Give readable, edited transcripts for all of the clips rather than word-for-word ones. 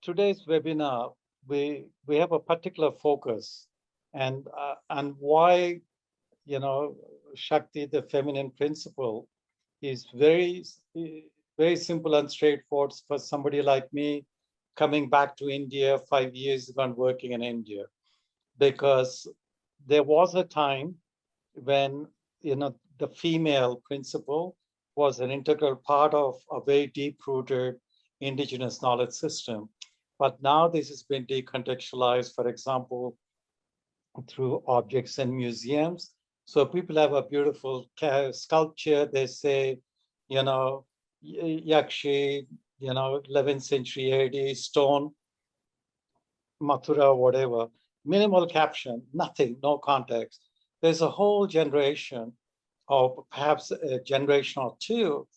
today's webinar, we have a particular focus, and why, you know, Shakti, the feminine principle, is very simple and straightforward for somebody like me coming back to India 5 years ago and working in India, because there was a time when, the female principle was an integral part of a very deep-rooted indigenous knowledge system. But now this has been decontextualized, for example, through objects and museums. So people have a beautiful sculpture. They say, you know, Yakshi, 11th century AD, stone, Mathura, whatever. Minimal caption, nothing, no context. There's a whole generation, or perhaps a generation or two,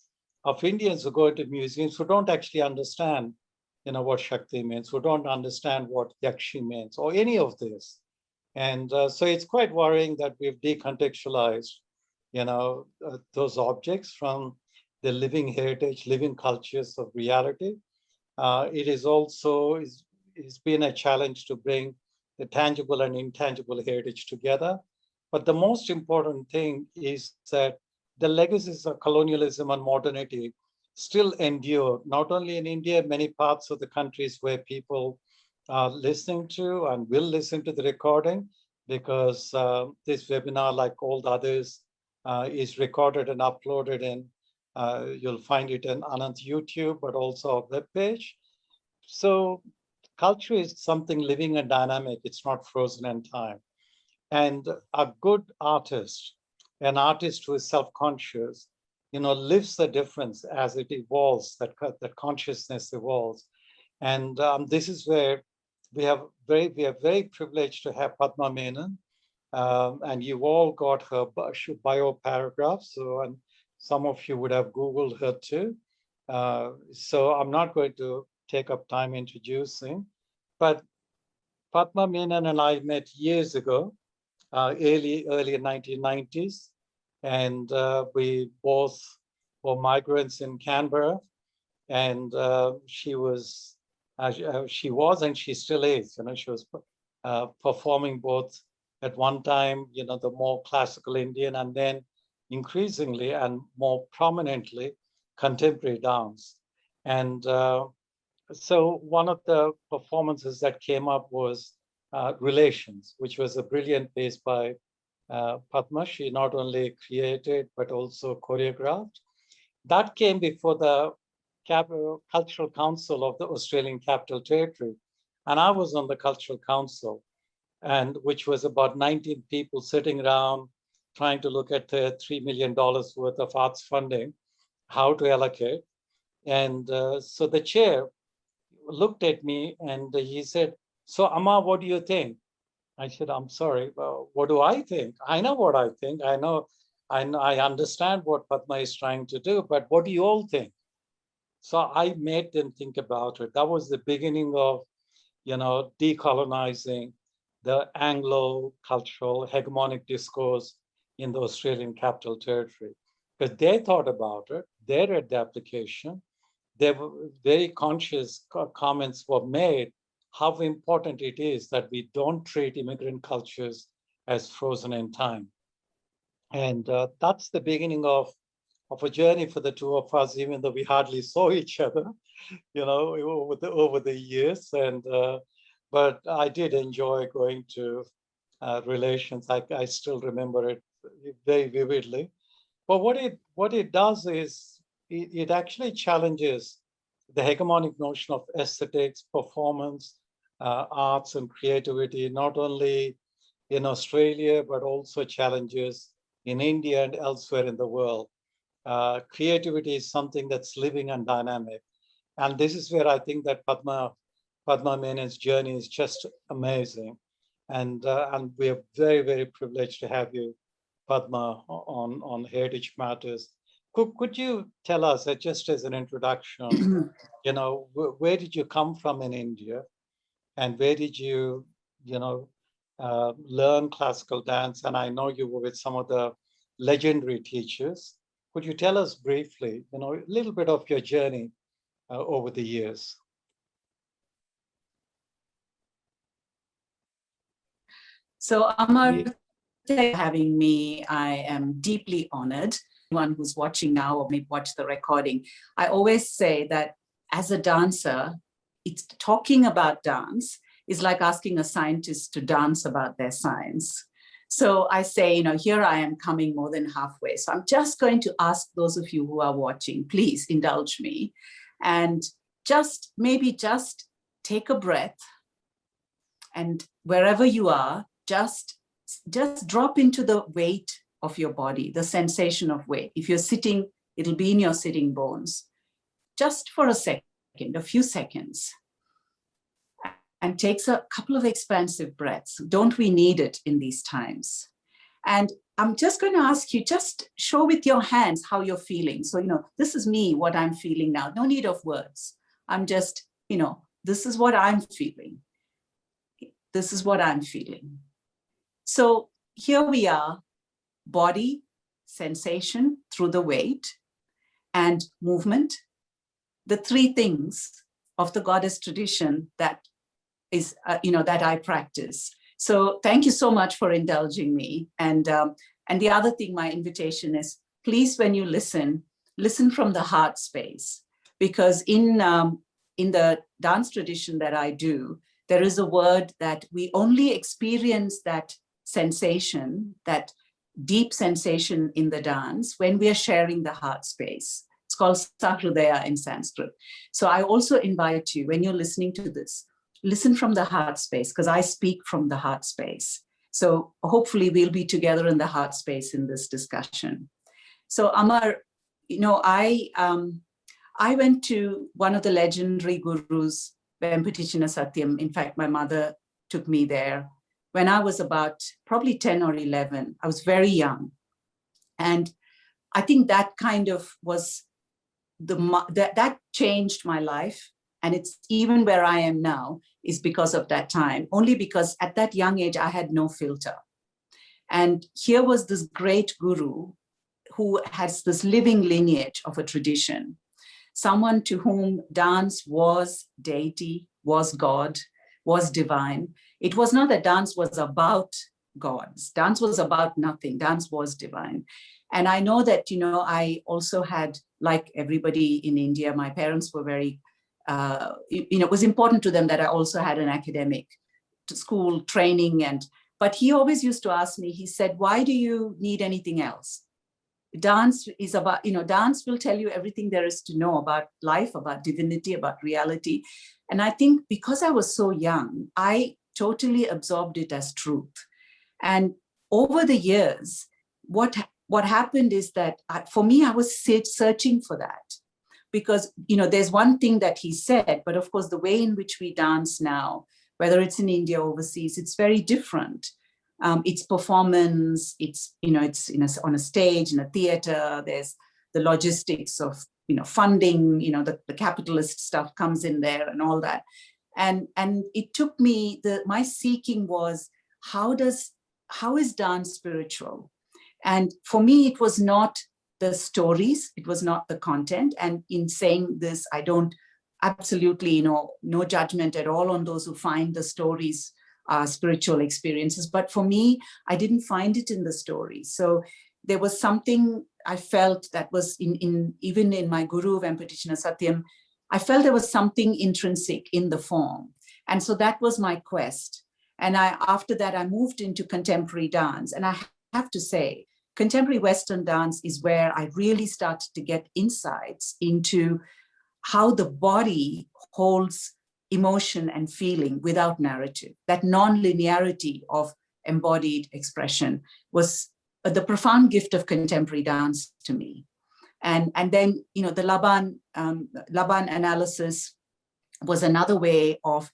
of Indians who go to museums who don't actually understand, what Shakti means, who don't understand what Yakshi means, or any of this. And so it's quite worrying that we've decontextualized, those objects from the living heritage, living cultures of reality. It is also it's been a challenge to bring the tangible and intangible heritage together. But the most important thing is that the legacies of colonialism and modernity still endure, not only in India, many parts of the countries where people are listening to and will listen to the recording, because this webinar, like all the others, is recorded and uploaded, and you'll find it on Anand's YouTube, but also our webpage. So culture is something living and dynamic. It's not frozen in time. And a good artist, an artist who is self-conscious, lives the difference as it evolves, that consciousness evolves. And this is where we are very privileged to have Padma Menon. And you've all got her bio paragraph. So, and some of you would have Googled her too. So I'm not going to take up time introducing, but Padma Menon and I met years ago, early 1990s, and we both were migrants in Canberra, and she was, and she still is. She was performing both at one time, the more classical Indian, and then increasingly and more prominently contemporary dance. And so one of the performances that came up was Relations, which was a brilliant piece by Padma. She not only created, but also choreographed. That came before the Cultural Council of the Australian Capital Territory. And I was on the Cultural Council, and which was about 19 people sitting around trying to look at the $3 million worth of arts funding, how to allocate. And so the chair looked at me and he said, "So, Amma, what do you think?" I said, "I'm sorry, what do I think? I know what I think. I understand what Padma is trying to do, but what do you all think?" So I made them think about it. That was the beginning of, decolonizing the Anglo-cultural hegemonic discourse in the Australian Capital Territory. Because they thought about it, they read the application, they were very conscious comments were made how important it is that we don't treat immigrant cultures as frozen in time. And that's the beginning of a journey for the two of us, even though we hardly saw each other, over the years. And but I did enjoy going to Relations. I still remember it very vividly. But what it does is it actually challenges the hegemonic notion of aesthetics, performance, arts, and creativity, not only in Australia, but also challenges in India and elsewhere in the world. Creativity is something that's living and dynamic. And this is where I think that Padma Menon's journey is just amazing. And we are very, very privileged to have you, Padma, on Heritage Matters. Could you tell us, just as an introduction, where did you come from in India, and where did you, learn classical dance? And I know you were with some of the legendary teachers. Could you tell us briefly, a little bit of your journey over the years? So Amar, thank you for having me. I am deeply honored. Anyone who's watching now or may watch the recording, I always say that as a dancer, it's talking about dance is like asking a scientist to dance about their science. So I say, here I am coming more than halfway. So I'm just going to ask those of you who are watching, please indulge me and maybe just take a breath, and wherever you are, just drop into the weight of your body, the sensation of weight. If you're sitting, it'll be in your sitting bones. Just for a second, a few seconds, and takes a couple of expansive breaths. Don't we need it in these times? And I'm just going to ask you, just show with your hands how you're feeling. So, this is me, what I'm feeling now. No need of words. I'm just, this is what I'm feeling. This is what I'm feeling. So here we are, body, sensation through the weight, and movement. The three things of the goddess tradition that is, that I practice. So thank you so much for indulging me. And the other thing, my invitation is, please, when you listen from the heart space, because in the dance tradition that I do, there is a word that we only experience that sensation, that deep sensation in the dance when we are sharing the heart space. It's called Sahrudaya in Sanskrit. So I also invite you, when you're listening to this, listen from the heart space, because I speak from the heart space. So hopefully we'll be together in the heart space in this discussion. So Amar, I went to one of the legendary gurus, Vempati, Satyam. In fact, my mother took me there when I was about probably 10 or 11. I was very young. And I think that kind of was that changed my life. And it's even where I am now is because of that time, only because at that young age, I had no filter. And here was this great guru who has this living lineage of a tradition, someone to whom dance was deity, was God, was divine. It was not that dance was about gods. Dance was about nothing. Dance was divine. And I know that, I also had, like everybody in India, my parents were very, it was important to them that I also had an academic school training. But he always used to ask me, he said, why do you need anything else? Dance is about, dance will tell you everything there is to know about life, about divinity, about reality. And I think because I was so young, I totally absorbed it as truth. And over the years, what happened is that for me, I was searching for that. Because, there's one thing that he said, but of course, the way in which we dance now, whether it's in India or overseas, it's very different. It's performance, it's on a stage, in a theater, there's the logistics of, funding, the capitalist stuff comes in there and all that. And it took me, my seeking was, how is dance spiritual? And for me, it was not the stories, it was not the content. And in saying this, I don't absolutely, no judgment at all on those who find the stories spiritual experiences. But for me, I didn't find it in the stories. So there was something I felt that was even in my guru, Vempati Satyam, I felt there was something intrinsic in the form. And so that was my quest. And after that, I moved into contemporary dance. And I have to say, contemporary Western dance is where I really started to get insights into how the body holds emotion and feeling without narrative. That non-linearity of embodied expression was the profound gift of contemporary dance to me. And then, the Laban analysis was another way of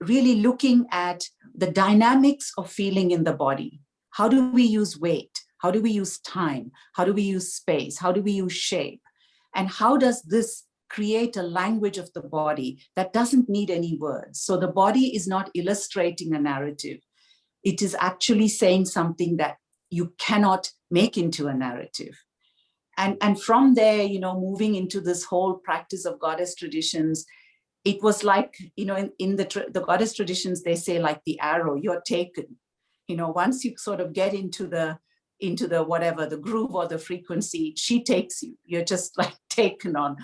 really looking at the dynamics of feeling in the body. How do we use weight? How do we use time? How do we use space? How do we use shape? And how does this create a language of the body that doesn't need any words? So the body is not illustrating a narrative. It is actually saying something that you cannot make into a narrative. And from there, moving into this whole practice of goddess traditions, it was like, in the goddess traditions, they say like the arrow, you're taken. once you sort of get into the whatever, the groove or the frequency, she takes you. You're just like taken on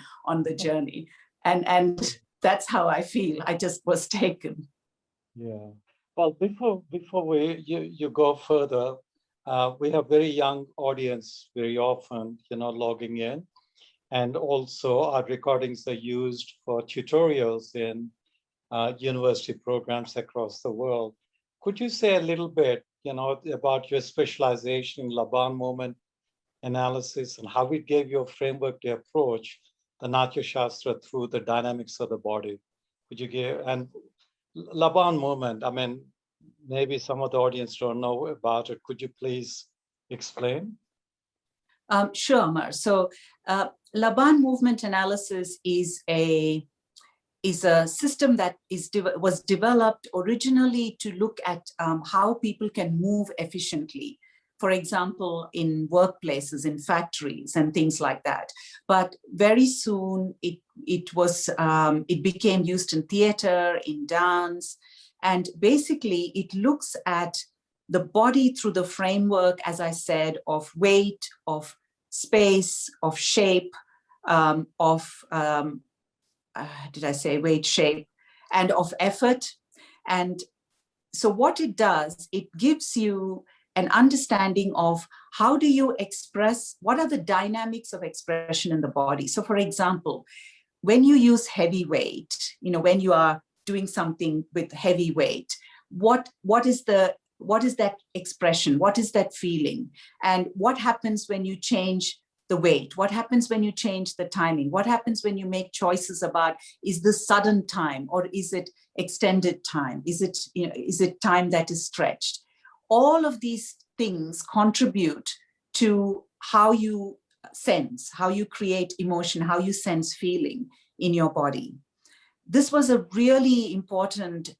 the journey. And that's how I feel. I just was taken. Yeah. Well, before you go further, we have very young audience very often, logging in. And also our recordings are used for tutorials in university programs across the world. Could you say a little bit, about your specialization in Laban movement analysis and how it gave you a framework to approach the Natya Shastra through the dynamics of the body? Could you give, and Laban movement, I mean, maybe some of the audience don't know about it. Could you please explain? Sure, Amar. So Laban movement analysis is a system that was developed originally to look at how people can move efficiently. For example, in workplaces, in factories, and things like that. But very soon, it became used in theater, in dance, and basically it looks at the body through the framework, as I said, of weight, of space, of shape, did I say weight, shape, and of effort. And so what it does, it gives you an understanding of how do you express, what are the dynamics of expression in the body. So for example, when you use heavy weight, when you are doing something with heavy weight, what is that expression? What is that feeling? And what happens when you change the weight? What happens when you change the timing? What happens when you make choices about, is this sudden time or is it extended time? Is it time that is stretched? All of these things contribute to how you sense, how you create emotion, how you sense feeling in your body. This was a really important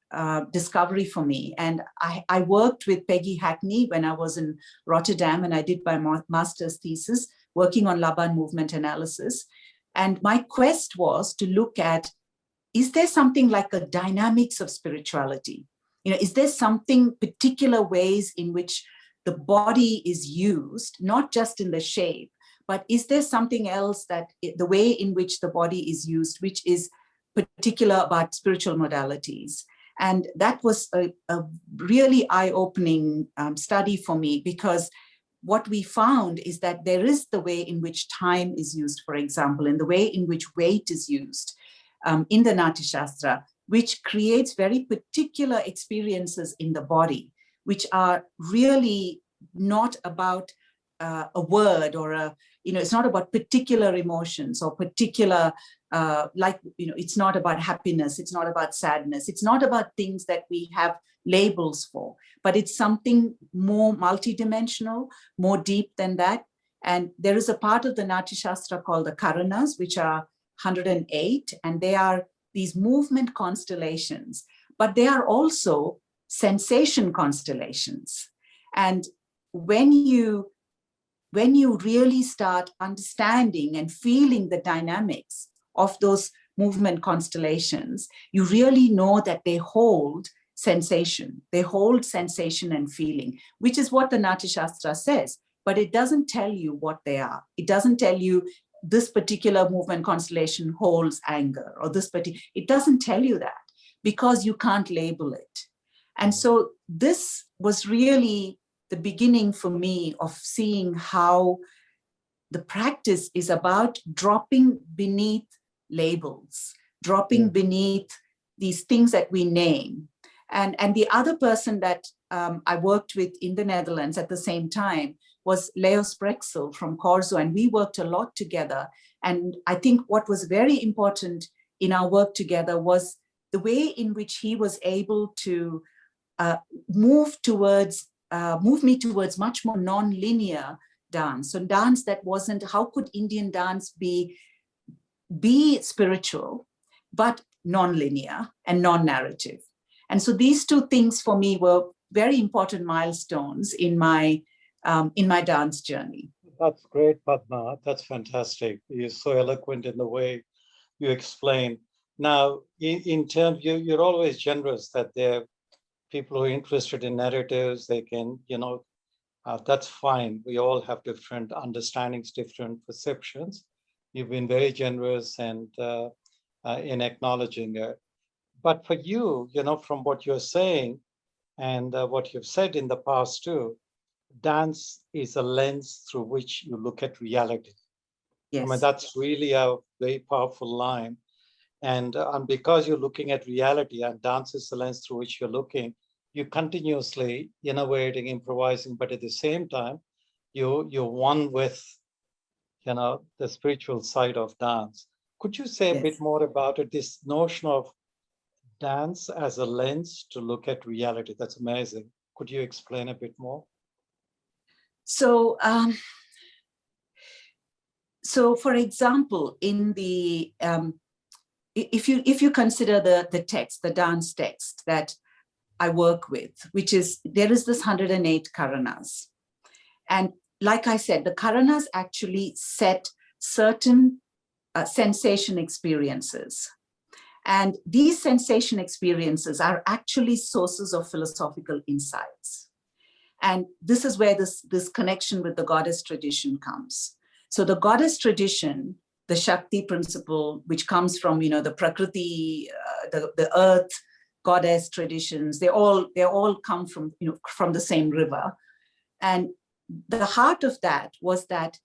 discovery for me. And I worked with Peggy Hackney when I was in Rotterdam, and I did my master's thesis working on Laban movement analysis. And my quest was to look at, is there something like a dynamics of spirituality? Is there something, particular ways in which the body is used, not just in the shape, but is there something else that the way in which the body is used, which is particular about spiritual modalities? And that was a really eye-opening study for me, because what we found is that there is the way in which time is used, for example, and the way in which weight is used in the Natya Shastra, which creates very particular experiences in the body, which are really not about a word or it's not about particular emotions or particular, it's not about happiness, it's not about sadness, it's not about things that we have labels for, but it's something more multidimensional, more deep than that. And there is a part of the Natya Shastra called the Karanas, which are 108, and they are these movement constellations, but they are also sensation constellations. And when you really start understanding and feeling the dynamics of those movement constellations, you really know that they hold sensation. They hold sensation and feeling, which is what the Natya Shastra says, but it doesn't tell you what they are. It doesn't tell you this particular movement constellation holds anger, or it doesn't tell you that, because you can't label it. And so this was really the beginning for me of seeing how the practice is about dropping beneath labels, dropping beneath these things that we name. And the other person that I worked with in the Netherlands at the same time was Leo Sprexel from Corso, and we worked a lot together. And I think what was very important in our work together was the way in which he was able to move me towards much more non-linear dance. So dance that wasn't, how could Indian dance be spiritual, but non-linear and non-narrative? And so these two things for me were very important milestones in my dance journey. That's great, Padma. That's fantastic. You're so eloquent in the way you explain. Now, in terms, you're always generous that there are people who are interested in narratives, they can, that's fine. We all have different understandings, different perceptions. You've been very generous and in acknowledging it. But for you, from what you're saying and what you've said in the past too, dance is a lens through which you look at reality. Yes. I mean, that's really a very powerful line. And because you're looking at reality and dance is the lens through which you're looking, you're continuously innovating, improvising, but at the same time, you're one with, the spiritual side of dance. Could you say a bit more about it, this notion of dance as a lens to look at reality? That's amazing. Could you explain a bit more? So, so for example, in the if you consider the text, the dance text that I work with, which is, there is this 108 Karanas. And like I said, the Karanas actually set certain sensation experiences. And these sensation experiences are actually sources of philosophical insights. And this is where this connection with the goddess tradition comes. So the goddess tradition, the Shakti principle, which comes from, the Prakriti, the earth, goddess traditions, they all come from, from the same river. And the heart of that was that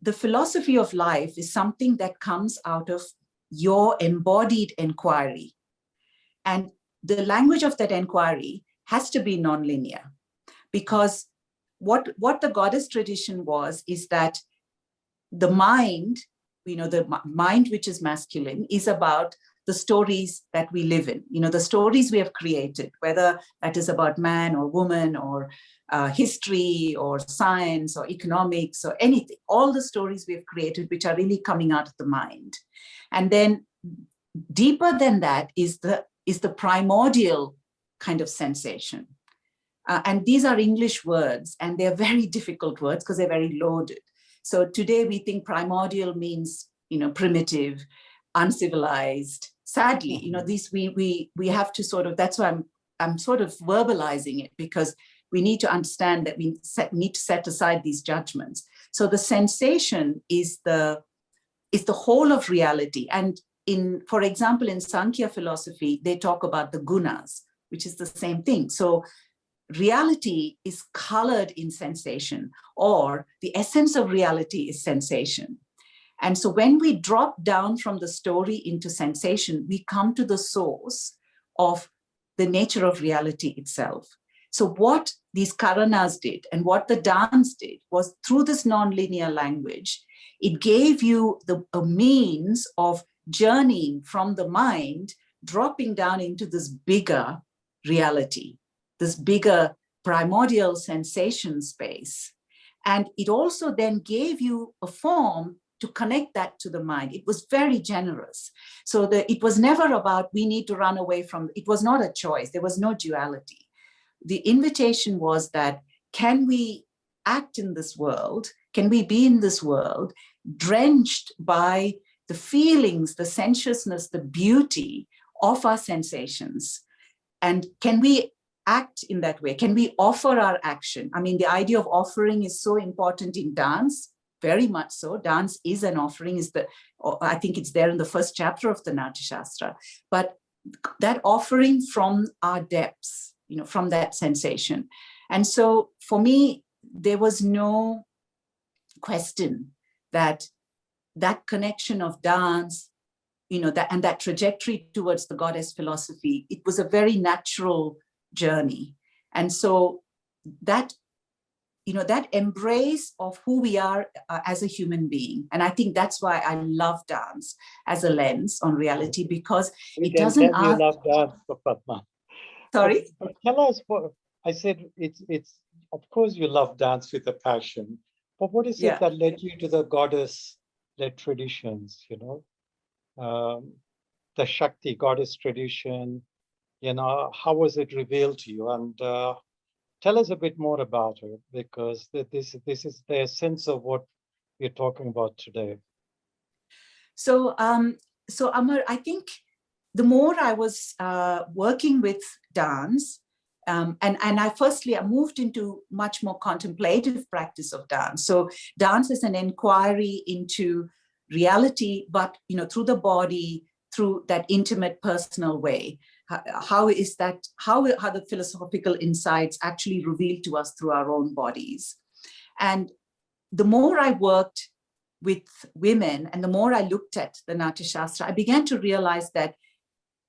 the philosophy of life is something that comes out of your embodied inquiry. And the language of that inquiry has to be non-linear, because what the goddess tradition is that the mind, the mind which is masculine, is about the stories that we live in, the stories we have created, whether that is about man or woman or history or science or economics or anything, all the stories we have created, which are really coming out of the mind. And then deeper than that is the primordial kind of sensation. And these are English words, and they're very difficult words because they're very loaded. So today we think primordial means, primitive, uncivilized. Sadly, these we have to sort of, that's why I'm sort of verbalizing it, because we need to understand that we need to set aside these judgments. So the sensation is the whole of reality. And for example, in Sankhya philosophy, they talk about the gunas, which is the same thing. So reality is colored in sensation, or the essence of reality is sensation. And so when we drop down from the story into sensation, we come to the source of the nature of reality itself. So what these Karanas did and what the dance did was, through this non-linear language, it gave you a means of journeying from the mind, dropping down into this bigger reality, this bigger primordial sensation space. And it also then gave you a form to connect that to the mind. It was very generous. So it was never about, we need to run away from, it was not a choice. There was no duality. The invitation was that, can we act in this world? Can we be in this world drenched by the feelings, the sensuousness, the beauty of our sensations? And can we act in that way? Can we offer our action? I mean, the idea of offering is so important in dance, very much so. Dance is an offering, I think it's there in the first chapter of the Natya Shastra. But that offering from our depths, from that sensation. And so for me, there was no question that connection of dance, that trajectory towards the goddess philosophy, it was a very natural journey. And so that embrace of who we are as a human being. And I think that's why I love dance as a lens on reality, because it doesn't ask. You love dance, Padma. Sorry? But tell us what, I said, it's, of course you love dance with a passion, but what is it that led you to the goddess-led traditions, the Shakti goddess tradition, how was it revealed to you? And tell us a bit more about it, because this is the essence of what we're talking about today. So, Amar, I think the more I was working with dance, and I moved into much more contemplative practice of dance. So dance is an inquiry into reality, but through the body, through that intimate personal way. How the philosophical insights actually revealed to us through our own bodies. And the more I worked with women and the more I looked at the Natya Shastra, I began to realize that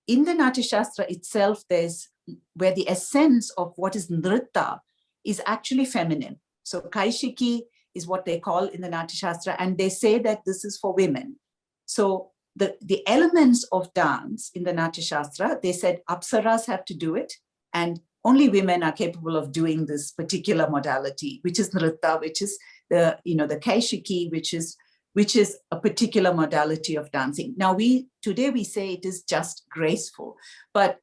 in the Natya Shastra itself, there's where the essence of what is nritta is actually feminine. So kaishiki is what they call in the Natya Shastra, and they say that this is for women. So the elements of dance in the Natya Shastra, they said apsaras have to do it, and only women are capable of doing this particular modality, which is nritta, which is the kaishiki, which is a particular modality of dancing. Now today we say it is just graceful, but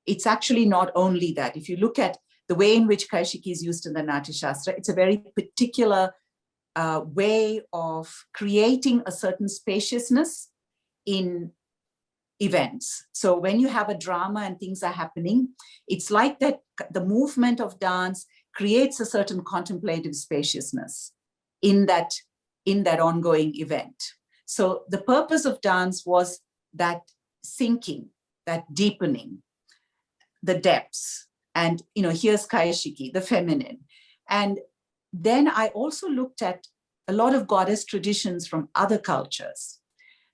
it's actually not only that. If you look at the way in which kaishiki is used in the Natya Shastra, it's a very particular way of creating a certain spaciousness in events. So when you have a drama and things are happening, it's like that the movement of dance creates a certain contemplative spaciousness in that ongoing event. So the purpose of dance was that sinking, that deepening, the depths. And here's kaishiki, the feminine. And then I also looked at a lot of goddess traditions from other cultures,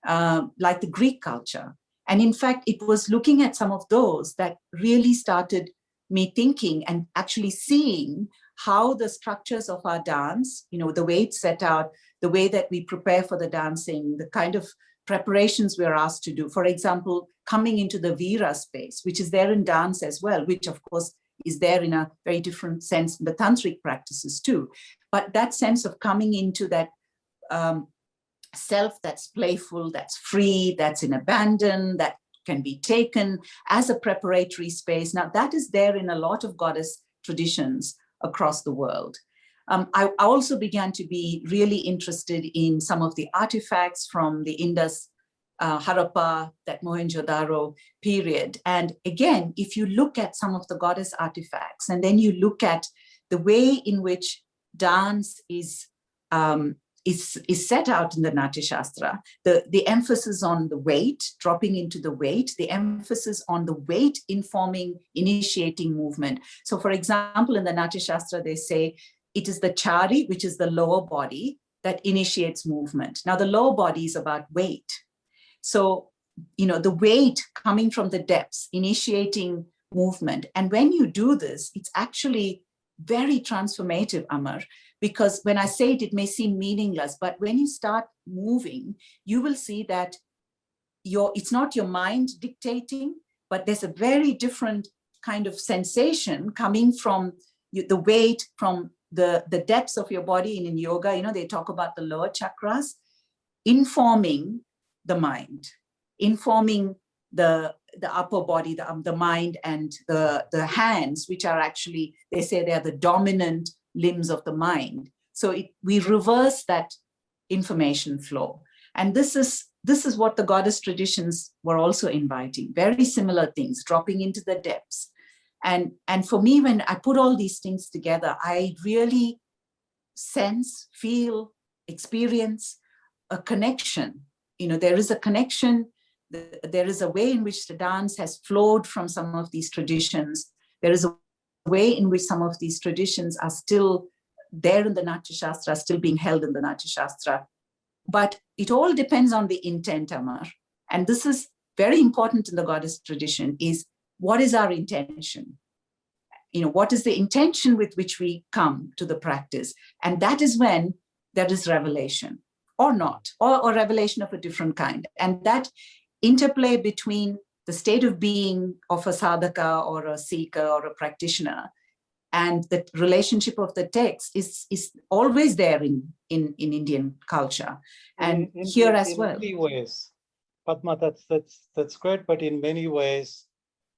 like the Greek culture. And in fact, it was looking at some of those that really started me thinking and actually seeing how the structures of our dance, the way it's set out, the way that we prepare for the dancing, the kind of preparations we're asked to do. For example, coming into the Vira space, which is there in dance as well, which of course is there in a very different sense in the tantric practices too. But that sense of coming into that self that's playful, that's free, that's in abandon, that can be taken as a preparatory space. Now that is there in a lot of goddess traditions across the world. I also began to be really interested in some of the artifacts from the Indus, Harappa, that Mohenjo-daro period. And again, if you look at some of the goddess artifacts, and then you look at the way in which dance is set out in the Natya Shastra, the emphasis on the weight, dropping into the weight, the emphasis on the weight informing, initiating movement. So for example, in the Natya Shastra, they say it is the chari, which is the lower body, that initiates movement. Now the lower body is about weight. So, the weight coming from the depths, initiating movement. And when you do this, it's actually very transformative, Amar, because when I say it, it may seem meaningless, but when you start moving, you will see that it's not your mind dictating, but there's a very different kind of sensation coming from the weight, from the depths of your body. And in yoga, they talk about the lower chakras, informing the mind, informing the upper body, the mind, and the hands, which are actually, they say they're the dominant limbs of the mind. So we reverse that information flow. And this is what the goddess traditions were also inviting, very similar things, dropping into the depths. And for me, when I put all these things together, I really sense, feel, experience a connection. There is a connection. There is a way in which the dance has flowed from some of these traditions. There is a way in which some of these traditions are still there in the Natya Shastra, still being held in the Natya Shastra. But it all depends on the intent, Amar. And this is very important in the goddess tradition, is what is our intention? What is the intention with which we come to the practice? And that is when there is revelation or not, or revelation of a different kind. And that interplay between the state of being of a sadhaka or a seeker or a practitioner and the relationship of the text is always there in Indian culture, and here as well. In many ways, Padma, that's great, but in many ways,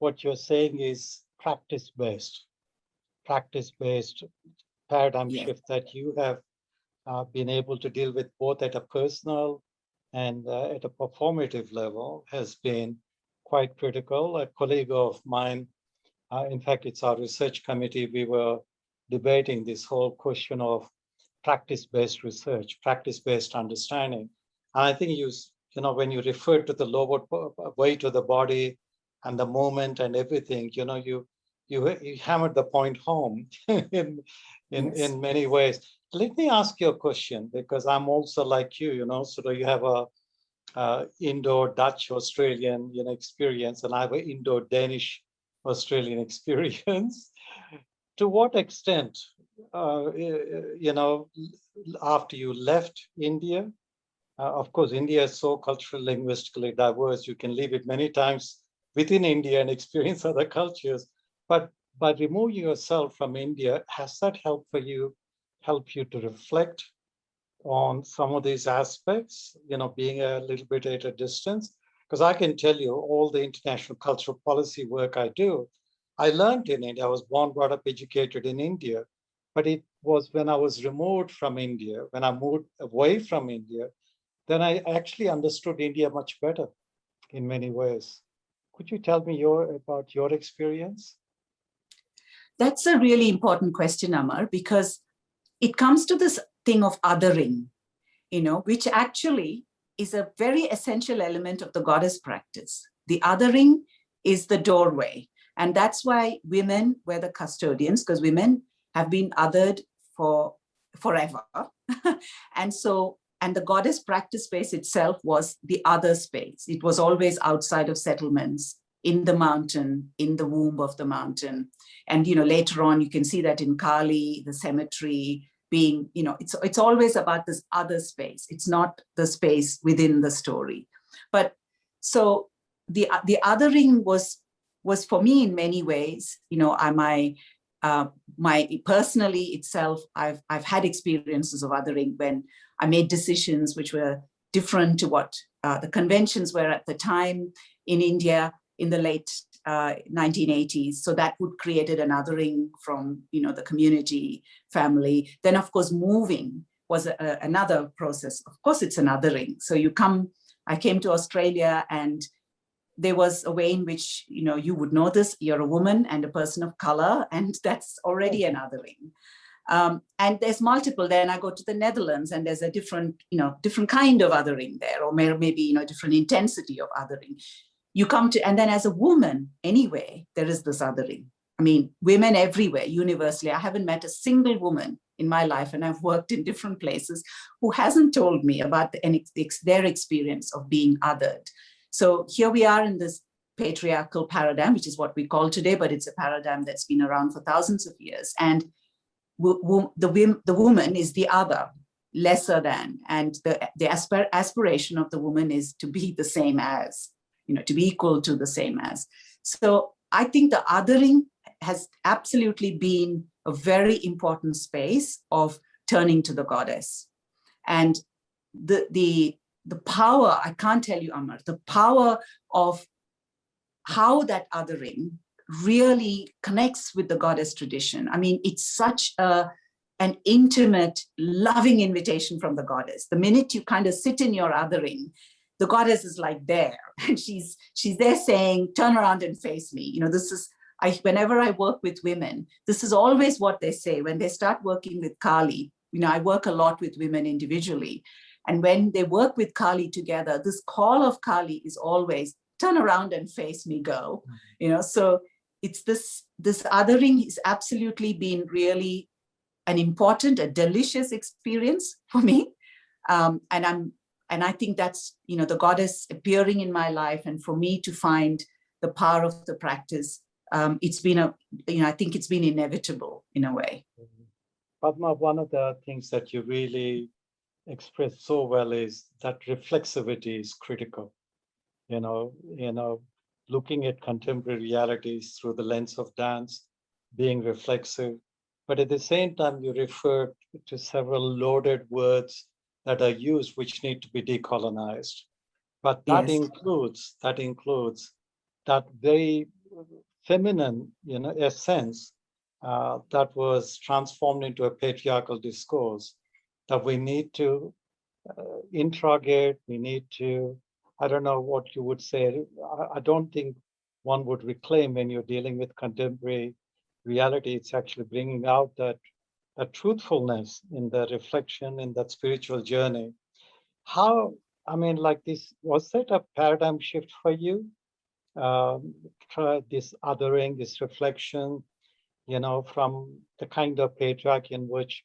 what you're saying is practice-based paradigm shift that you have been able to deal with both at a personal and at a performative level has been quite critical. A colleague of mine, in fact, it's our research committee, we were debating this whole question of practice-based research, practice-based understanding. And I think when you refer to the lower weight of the body and the movement and everything, you hammered the point home in many ways. Let me ask you a question, because I'm also like you, so you have a Indo-Dutch Australian experience, and I have an Indo-Danish Australian experience. To what extent, after you left India, of course, India is so culturally, linguistically diverse, you can live it many times within India and experience other cultures. But by removing yourself from India, has that helped you to reflect on some of these aspects, being a little bit at a distance? Because I can tell you all the international cultural policy work I do, I learned in India. I was born, brought up, educated in India. But it was when I was removed from India, when I moved away from India, then I actually understood India much better in many ways. Could you tell me about your experience? That's a really important question, Amar, because it comes to this thing of othering, which actually is a very essential element of the goddess practice. The othering is the doorway. And that's why women were the custodians, because women have been othered for forever. And the goddess practice space itself was the other space. It was always outside of settlements, in the mountain, in the womb of the mountain. And later on, you can see that in Kali, the cemetery being, it's always about this other space. It's not the space within the story. But so the othering was for me in many ways, my personally itself, I've had experiences of othering when I made decisions which were different to what the conventions were at the time in India in the late 1980s. So that would created an othering from the community, family. Then of course moving was another process. Of course it's an othering. So I came to Australia, and there was a way in which, you would know this, you're a woman and a person of color, and that's already an othering. And there's multiple. Then I go to the Netherlands, and there's a different kind of othering there, or maybe, different intensity of othering. And then as a woman, anyway, there is this othering. I mean, women everywhere, universally. I haven't met a single woman in my life, and I've worked in different places, who hasn't told me about their experience of being othered. So here we are in this patriarchal paradigm, which is what we call today, but it's a paradigm that's been around for thousands of years. And the woman is the other, lesser than, and the aspiration of the woman is to be the same as, to be equal to the same as. So I think the othering has absolutely been a very important space of turning to the goddess. And the power, I can't tell you, Amar, the power of how that othering really connects with the goddess tradition. I mean, it's such an intimate, loving invitation from the goddess. The minute you kind of sit in your othering, the goddess is like there, and she's there saying, turn around and face me. Whenever I work with women, this is always what they say when they start working with Kali. I work a lot with women individually. And when they work with Kali together, this call of Kali is always, turn around and face me, girl. So it's this othering has absolutely been really an important, a delicious experience for me. And I think that's, the goddess appearing in my life, and for me to find the power of the practice, it's been I think it's been inevitable in a way. Padma, one of the things that you really expressed so well is that reflexivity is critical. Looking at contemporary realities through the lens of dance, being reflexive, but at the same time, you refer to several loaded words that are used which need to be decolonized. But that includes that very feminine, essence that was transformed into a patriarchal discourse that we need to interrogate, we need to I don't know what you would say. I don't think one would reclaim when you're dealing with contemporary reality. It's actually bringing out that truthfulness in the reflection, in that spiritual journey. How, I mean, like this, was that a paradigm shift for you? Try this othering, this reflection, from the kind of patriarchy in which,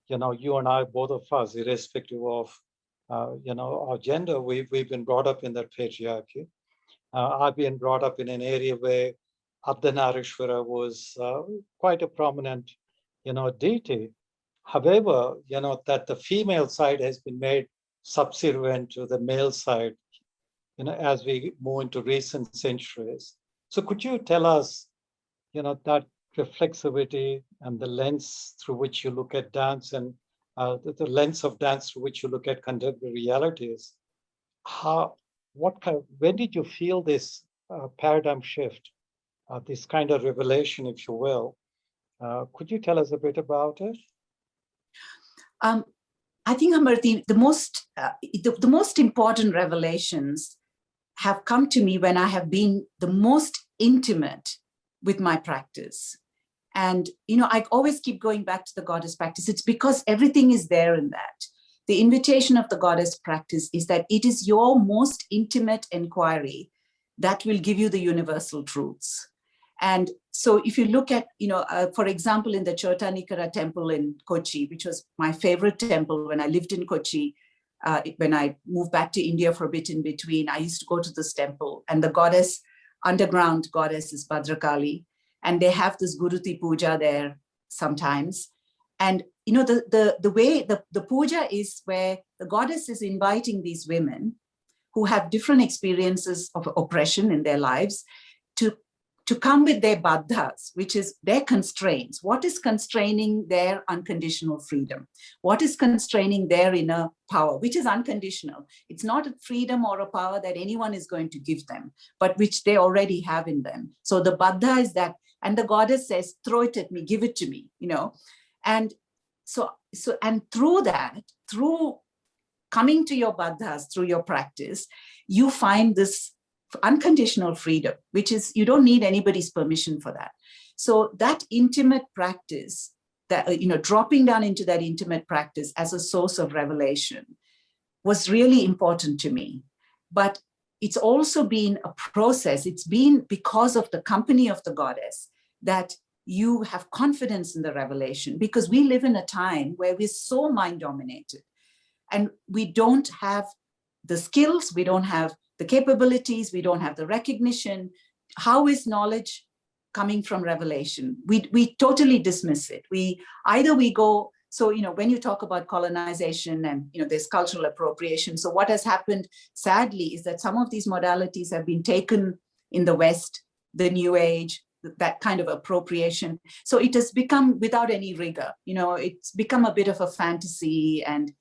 you and I, both of us, irrespective of, our gender, we've been brought up in that patriarchy. I've been brought up in an area where Ardhanarishvara was quite a prominent, deity. However, that the female side has been made subservient to the male side, as we move into recent centuries. So could you tell us, that reflexivity and the lens through which you look at dance and the lens of dance through which you look at contemporary realities, when did you feel this paradigm shift, this kind of revelation, if you will? Could you tell us a bit about it? I think, Amarti, the most important revelations have come to me when I have been the most intimate with my practice. And, I always keep going back to the goddess practice. It's because everything is there in that. The invitation of the goddess practice is that it is your most intimate inquiry that will give you the universal truths. And so if you look at, for example, in the Chotanikara temple in Kochi, which was my favorite temple when I lived in Kochi, when I moved back to India for a bit in between, I used to go to this temple, and the goddess, underground goddess, is Bhadrakali. And they have this Guruti puja there sometimes. And, the way the puja is where the goddess is inviting these women who have different experiences of oppression in their lives to come with their baddhas, which is their constraints. What is constraining their unconditional freedom? What is constraining their inner power, which is unconditional? It's not a freedom or a power that anyone is going to give them, but which they already have in them. So the baddha is that, and the goddess says, throw it at me, give it to me, And so and through that, through coming to your baddhas, through your practice, you find this unconditional freedom, which is, you don't need anybody's permission for that. So that intimate practice, that, dropping down into that intimate practice as a source of revelation was really important to me. But it's also been a process. It's been because of the company of the goddess that you have confidence in the revelation, because we live in a time where we're so mind dominated and we don't have the skills, we don't have the capabilities, we don't have the recognition. How is knowledge coming from revelation? We totally dismiss it. We go, so, when you talk about colonization and, there's cultural appropriation. So what has happened, sadly, is that some of these modalities have been taken in the West, the New Age, that kind of appropriation. So it has become without any rigor, it's become a bit of a fantasy and,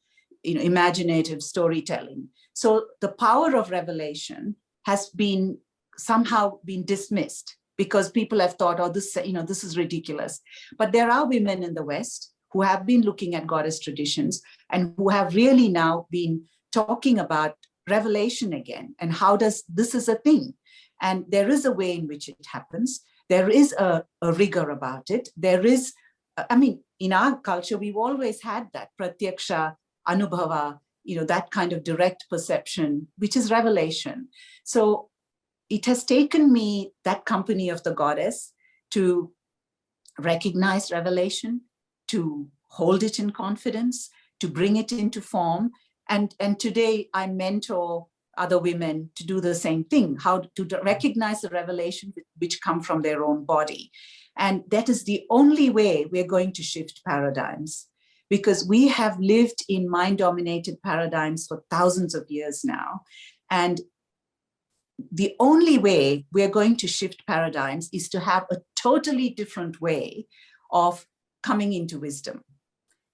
imaginative storytelling. So the power of revelation has been somehow been dismissed because people have thought, oh, this is ridiculous. But there are women in the West who have been looking at goddess traditions and who have really now been talking about revelation again and how this is a thing. And there is a way in which it happens. There is a rigor about it. There is, in our culture, we've always had that pratyaksha, anubhava, that kind of direct perception, which is revelation. So it has taken me, that company of the goddess, to recognize revelation, to hold it in confidence, to bring it into form. And today I mentor other women to do the same thing, how to recognize the revelation which come from their own body. And that is the only way we're going to shift paradigms, because we have lived in mind-dominated paradigms for thousands of years now. And the only way we're going to shift paradigms is to have a totally different way of coming into wisdom.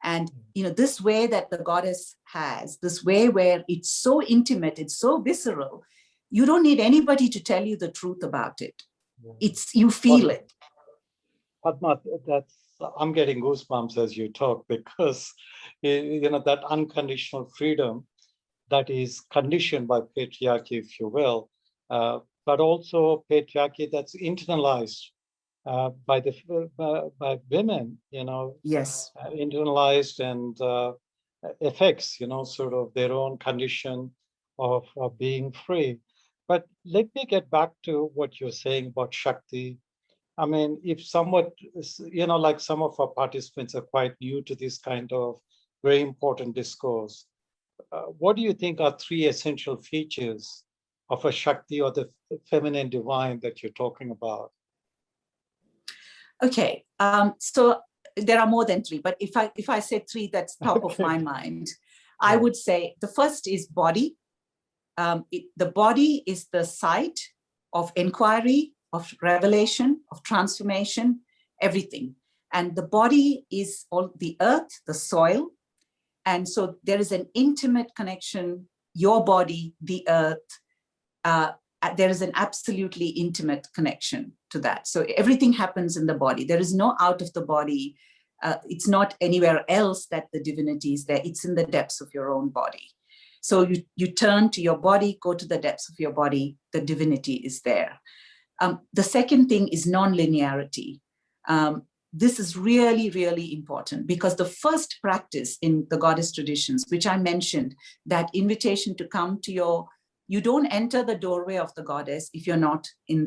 And this way that the goddess has, this way where it's so intimate, it's so visceral, you don't need anybody to tell you the truth about it. You feel it. Padma, I'm getting goosebumps as you talk, because that unconditional freedom, that is conditioned by patriarchy, if you will, but also patriarchy that's internalized by women, Yes. internalized and affects, sort of their own condition of being free. But let me get back to what you're saying about Shakti. I mean, if somewhat, like some of our participants are quite new to this kind of very important discourse, what do you think are three essential features of a Shakti or the feminine divine that you're talking about? Okay, so there are more than three, but if I say three, that's top of my mind. I would say the first is body. The body is the site of inquiry, of revelation, of transformation, everything. And the body is all the earth, the soil. And so there is an intimate connection, your body, the earth. There is an absolutely intimate connection to that. So everything happens in the body. There is no out of the body. It's not anywhere else that the divinity is there. It's in the depths of your own body. So you turn to your body, go to the depths of your body, the divinity is there. The second thing is non-linearity. This is really, really important because the first practice in the goddess traditions, which I mentioned, that invitation to come to you don't enter the doorway of the goddess if you're not in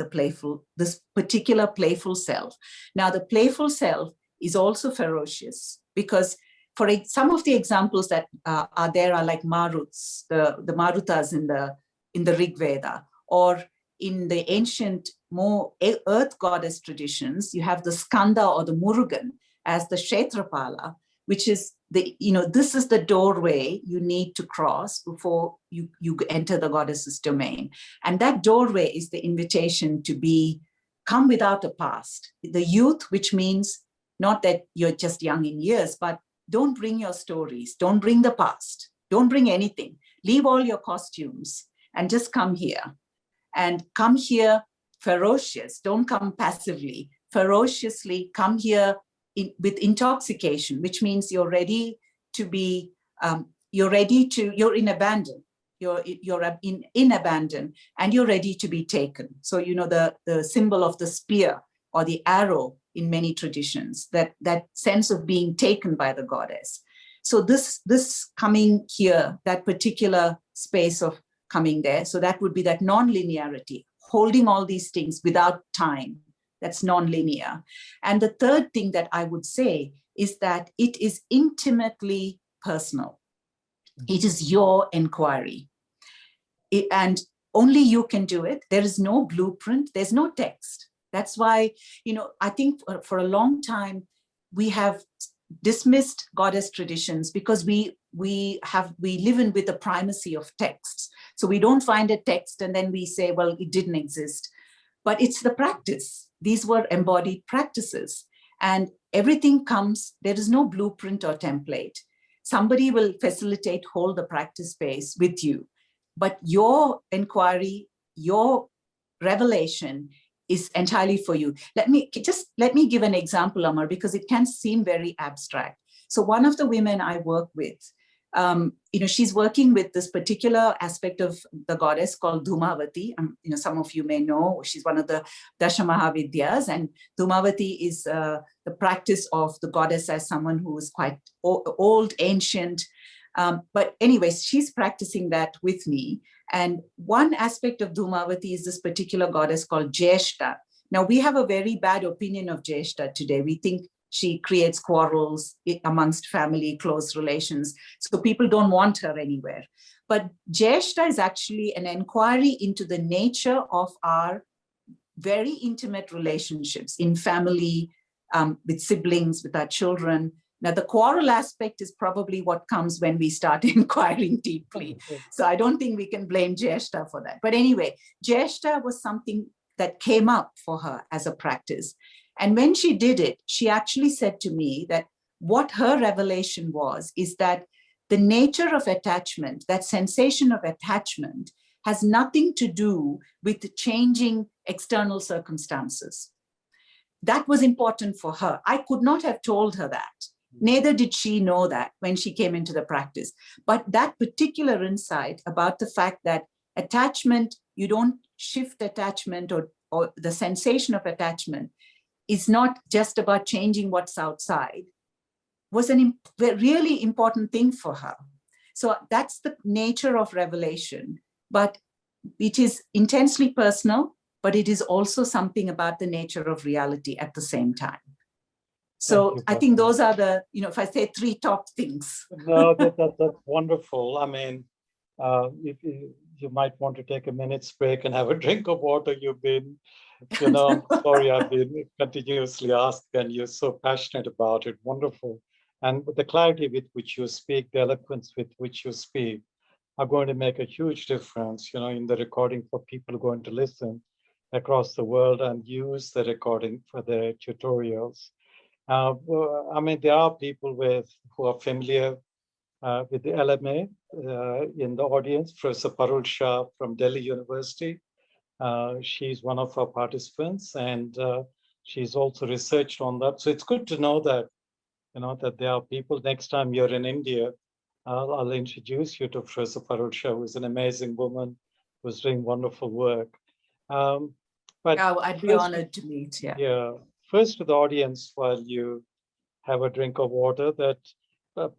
this particular playful self. Now, the playful self is also ferocious because for some of the examples that are there are like Maruts, the Marutas in the Rig Veda, or in the ancient, more earth goddess traditions, you have the Skanda or the Murugan as the Kshetrapala, which is this is the doorway you need to cross before you enter the goddess's domain. And that doorway is the invitation to come without a past. The youth, which means not that you're just young in years, but don't bring your stories, don't bring the past, don't bring anything. Leave all your costumes and just come here. And come here ferocious, don't come passively, ferociously come here with intoxication, which means you're ready to be, you're in abandon, you're in abandon, and you're ready to be taken. So, the symbol of the spear or the arrow in many traditions, that sense of being taken by the goddess. So this coming here, that particular space of coming there, so that would be that non-linearity, holding all these things without time. That's non-linear. And the third thing that I would say is that it is intimately personal. It is your inquiry. And only you can do it. There is no blueprint. There's no text. That's why, I think for a long time, we have dismissed goddess traditions because we live in with the primacy of texts. So we don't find a text and then we say, well, it didn't exist. But it's the practice. These were embodied practices. And everything comes, there is no blueprint or template. Somebody will facilitate, hold the practice space with you. But your inquiry, your revelation is entirely for you. Let me give an example, Amar, because it can seem very abstract. So one of the women I work with, she's working with this particular aspect of the goddess called Dhumavati. Some of you may know, she's one of the Dashamahavidyas, and Dhumavati is the practice of the goddess as someone who is quite old, ancient. But anyways, she's practicing that with me. And one aspect of Dhumavati is this particular goddess called Jaishta. Now, we have a very bad opinion of Jaishta today. We think she creates quarrels amongst family, close relations. So people don't want her anywhere. But Jaishta is actually an inquiry into the nature of our very intimate relationships in family, with siblings, with our children. Now, the quarrel aspect is probably what comes when we start inquiring deeply. So I don't think we can blame Jaishta for that. But anyway, Jaishta was something that came up for her as a practice. And when she did it, she actually said to me that what her revelation is that the nature of attachment, that sensation of attachment, has nothing to do with the changing external circumstances. That was important for her. I could not have told her that Neither did she know that when she came into the practice. But that particular insight about the fact that attachment, you don't shift attachment or the sensation of attachment is not just about changing what's outside, was a really important thing for her. So that's the nature of revelation, but it is intensely personal, but it is also something about the nature of reality at the same time. So I think those are the, if I say 3 top things. No, that's wonderful. I mean, if you might want to take a minute's break and have a drink of water. You've been, sorry, I've been continuously asked, and you're so passionate about it. Wonderful. And the clarity with which you speak, the eloquence with which you speak, are going to make a huge difference, in the recording for people going to listen across the world and use the recording for their tutorials. I mean, there are people who are familiar with the LMA in the audience. Professor Parul Shah from Delhi University. She's one of our participants, and she's also researched on that. So it's good to know that, that there are people. Next time you're in India, I'll introduce you to Professor Parul Shah, who's an amazing woman who's doing wonderful work. But I'd be honored to meet. Yeah. First to the audience, while you have a drink of water, that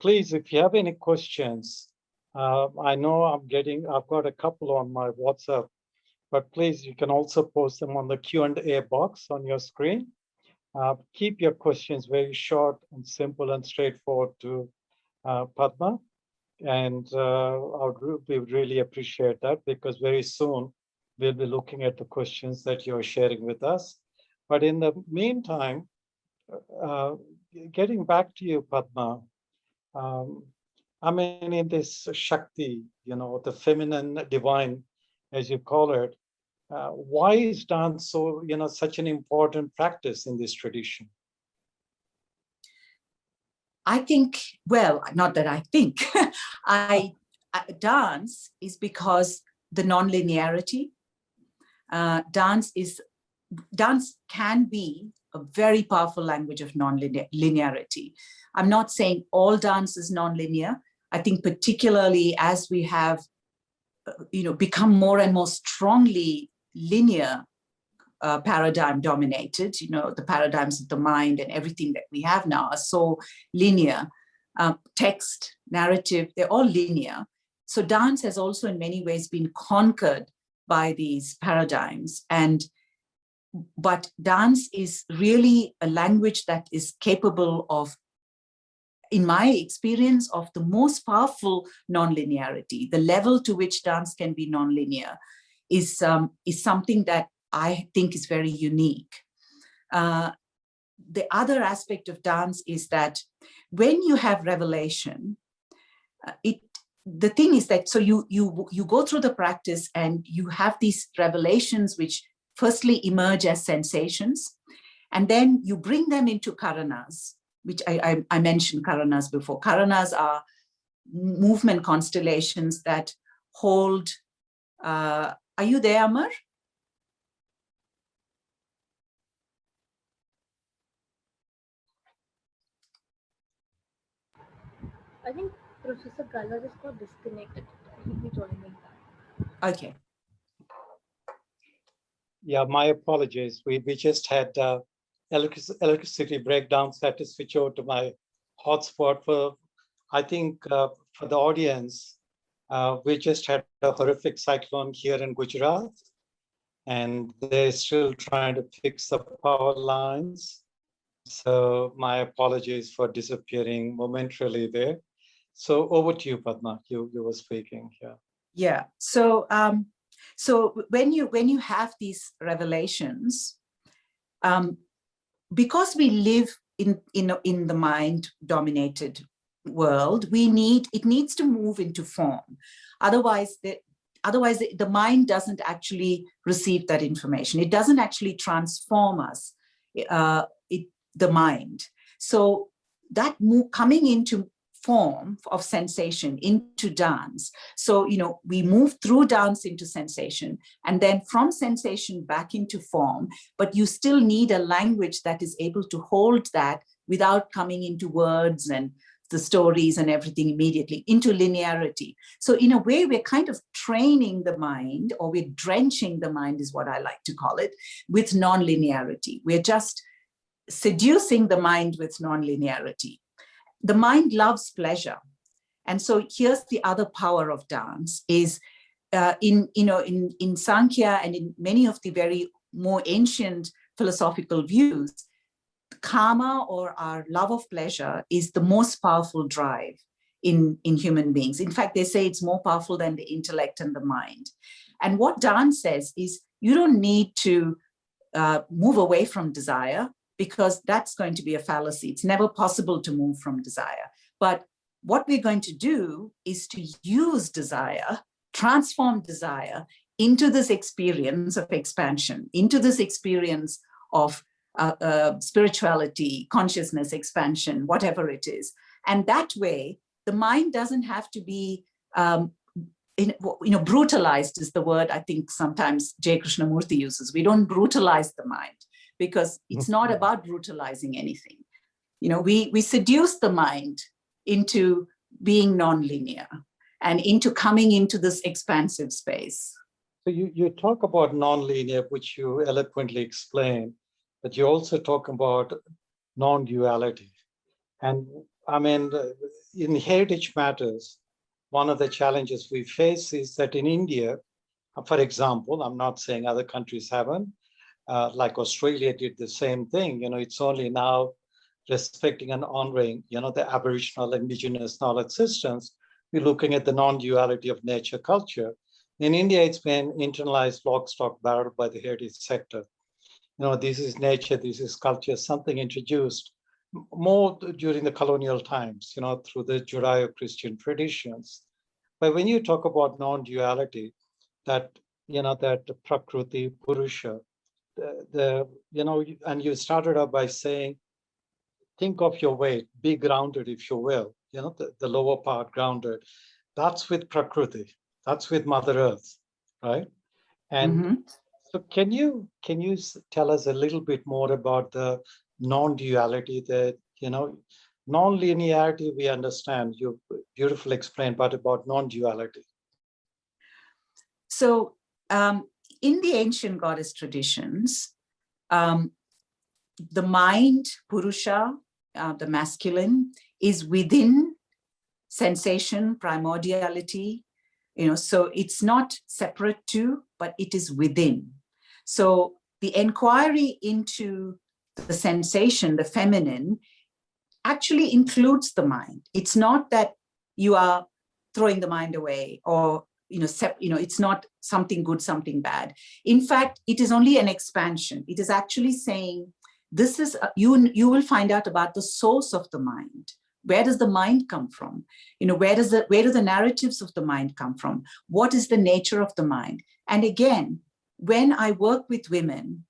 please, if you have any questions, I know I've got a couple on my WhatsApp, but please, you can also post them on the Q&A box on your screen. Keep your questions very short and simple and straightforward to Padma. And we would really appreciate that, because very soon we'll be looking at the questions that you're sharing with us. But in the meantime, getting back to you, Padma, I mean, in this Shakti, the feminine divine, as you call it, why is dance so, such an important practice in this tradition? I think, well, not that I think, dance is because the non-linearity. Dance can be a very powerful language of non-linearity. I'm not saying all dance is non-linear. I think particularly as we have, become more and more strongly linear paradigm dominated, the paradigms of the mind and everything that we have now are so linear. Text, narrative, they're all linear. So dance has also in many ways been conquered by these paradigms. But dance is really a language that is capable of, in my experience, of the most powerful non-linearity. The level to which dance can be non-linear is something that I think is very unique. The other aspect of dance is that when you have revelation, the thing is that, so you go through the practice and you have these revelations which firstly emerge as sensations, and then you bring them into Karanas, which I mentioned Karanas before. Karanas are movement constellations that hold, are you there, Amar? I think Professor Gala just got disconnected. He'll be joining back. Okay. Yeah, my apologies. We just had electricity breakdowns. Had to switch over to my hotspot. I think for the audience, we just had a horrific cyclone here in Gujarat, and they're still trying to fix the power lines. So my apologies for disappearing momentarily there. So over to you, Padma. You were speaking. Yeah. Yeah. So so when you have these revelations, because we live in the mind-dominated world, it needs to move into form. Otherwise, the mind doesn't actually receive that information. It doesn't actually transform us, the mind. So that coming into form of sensation into dance. So, we move through dance into sensation, and then from sensation back into form, but you still need a language that is able to hold that without coming into words and the stories and everything immediately, into linearity. So in a way, we're kind of training the mind, or we're drenching the mind is what I like to call it, with non-linearity. We're just seducing the mind with non-linearity. The mind loves pleasure. And so here's the other power of dance is in Sankhya and in many of the very more ancient philosophical views, karma, or our love of pleasure, is the most powerful drive in human beings. In fact, they say it's more powerful than the intellect and the mind. And what dance says is you don't need to move away from desire, because that's going to be a fallacy. It's never possible to move from desire. But what we're going to do is to use desire, transform desire into this experience of expansion, into this experience of spirituality, consciousness, expansion, whatever it is. And that way, the mind doesn't have to be, brutalized is the word I think sometimes J. Krishnamurti uses. We don't brutalize the mind, because it's not about brutalizing anything. We seduce the mind into being non-linear and into coming into this expansive space. So you talk about non-linear, which you eloquently explain, but you also talk about non-duality. And I mean, in heritage matters, one of the challenges we face is that in India, for example, I'm not saying other countries haven't, like Australia did the same thing. It's only now respecting and honoring, the Aboriginal indigenous knowledge systems. We're looking at the non-duality of nature culture. In India, it's been internalized lock, stock, barrel by the heritage sector. This is nature, this is culture, something introduced more during the colonial times, through the Judeo-Christian traditions. But when you talk about non-duality, that Prakriti, Purusha, and you started out by saying, think of your weight, be grounded, if you will, the lower part grounded. That's with Prakriti, that's with Mother Earth, right? And so can you tell us a little bit more about the non-duality, that, non-linearity, we understand, you beautifully explained, but about non-duality. So in the ancient goddess traditions, the mind, Purusha, the masculine, is within sensation, primordiality, so it's not separate to, but it is within. So the inquiry into the sensation, the feminine, actually includes the mind. It's not that you are throwing the mind away, or it's not something good, something bad. In fact, it is only an expansion. It is actually saying, this is you will find out about the source of the mind. Where does the mind come from? Where do the narratives of the mind come from? What is the nature of the mind? And again, when I work with women,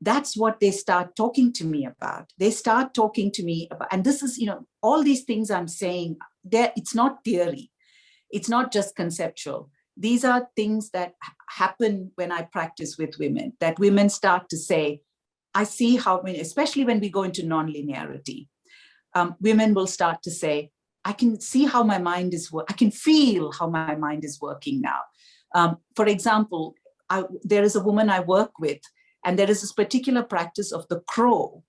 that's what they start talking to me about. They start talking to me about, and this is, all these things I'm saying, it's not theory. It's not just conceptual. These are things that happen when I practice with women, that women start to say, I see how many, especially when we go into non-linearity, women will start to say, I can see how my mind is, I can feel how my mind is working now. For example, there is a woman I work with, and there is this particular practice of the crow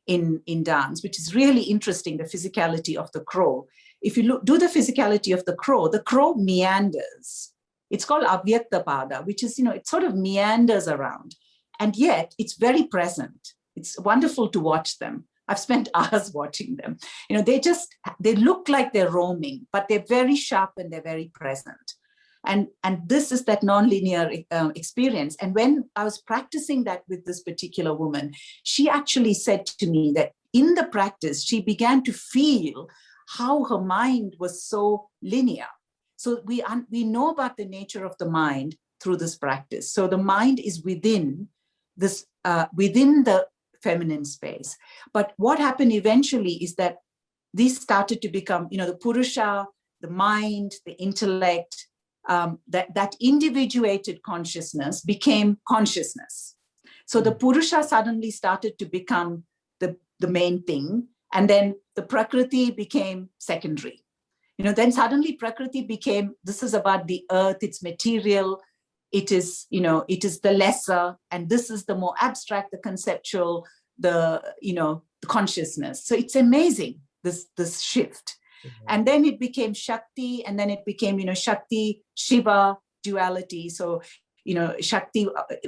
in dance, which is really interesting, the physicality of the crow. If you do the physicality of the crow meanders. It's called avyakta pada, which is, it sort of meanders around. And yet it's very present. It's wonderful to watch them. I've spent hours watching them. They look like they're roaming, but they're very sharp and they're very present. And this is that nonlinear experience. And when I was practicing that with this particular woman, she actually said to me that in the practice, she began to feel how her mind was so linear. So we know about the nature of the mind through this practice. So the mind is within this, within the feminine space. But what happened eventually is that these started to become, the Purusha, the mind, the intellect, that individuated consciousness became consciousness. So the Purusha suddenly started to become the main thing, And then the Prakriti became secondary. Then suddenly Prakriti became, this is about the earth, it's material, it is the lesser, and this is the more abstract, the conceptual, the consciousness. So it's amazing, this shift. And then it became Shakti, and then it became, Shakti, Shiva duality. So, Shakti,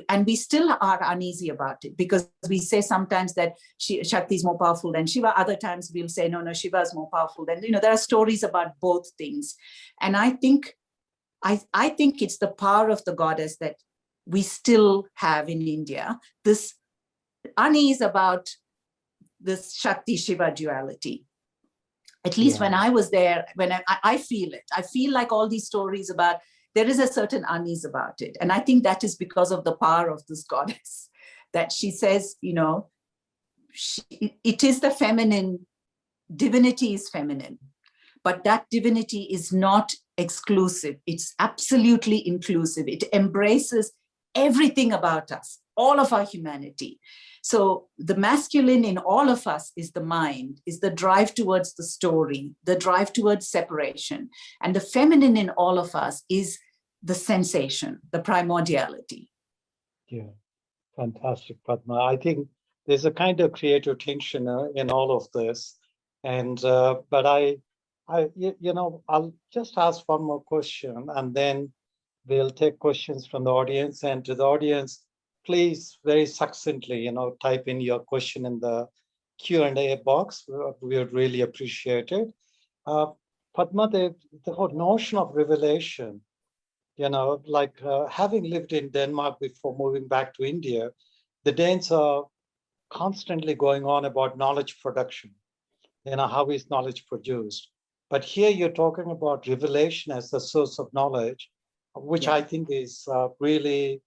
and we still are uneasy about it, because we say sometimes that Shakti is more powerful than Shiva. Other times we'll say, no, Shiva is more powerful than, there are stories about both things. And I think it's the power of the goddess that we still have in India, this unease about this Shakti Shiva duality. At least when I was there, when I feel it, I feel like all these stories about, there is a certain unease about it. And I think that is because of the power of this goddess, that she says, it is the feminine, divinity is feminine, but that divinity is not exclusive. It's absolutely inclusive. It embraces everything about us, all of our humanity. So the masculine in all of us is the mind, is the drive towards the story, the drive towards separation. And the feminine in all of us is the sensation, the primordiality. Yeah, fantastic, Padma. I think there's a kind of creative tension in all of this. And, but I'll just ask one more question, and then we'll take questions from the audience. And to the audience, please very succinctly, type in your question in the Q&A box. We would really appreciate it. Padma, the whole notion of revelation, having lived in Denmark before moving back to India, the Danes are constantly going on about knowledge production, how is knowledge produced? But here you're talking about revelation as the source of knowledge, which I think is really,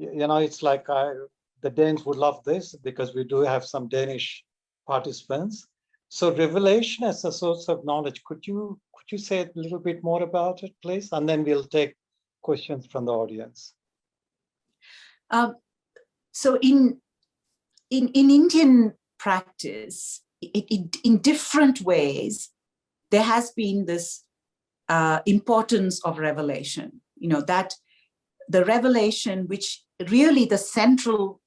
it's like the Danes would love this, because we do have some Danish participants. So revelation as a source of knowledge, could you say a little bit more about it, please? And then we'll take questions from the audience. So in Indian practice, in different ways, there has been this importance of revelation, that the revelation, which really the central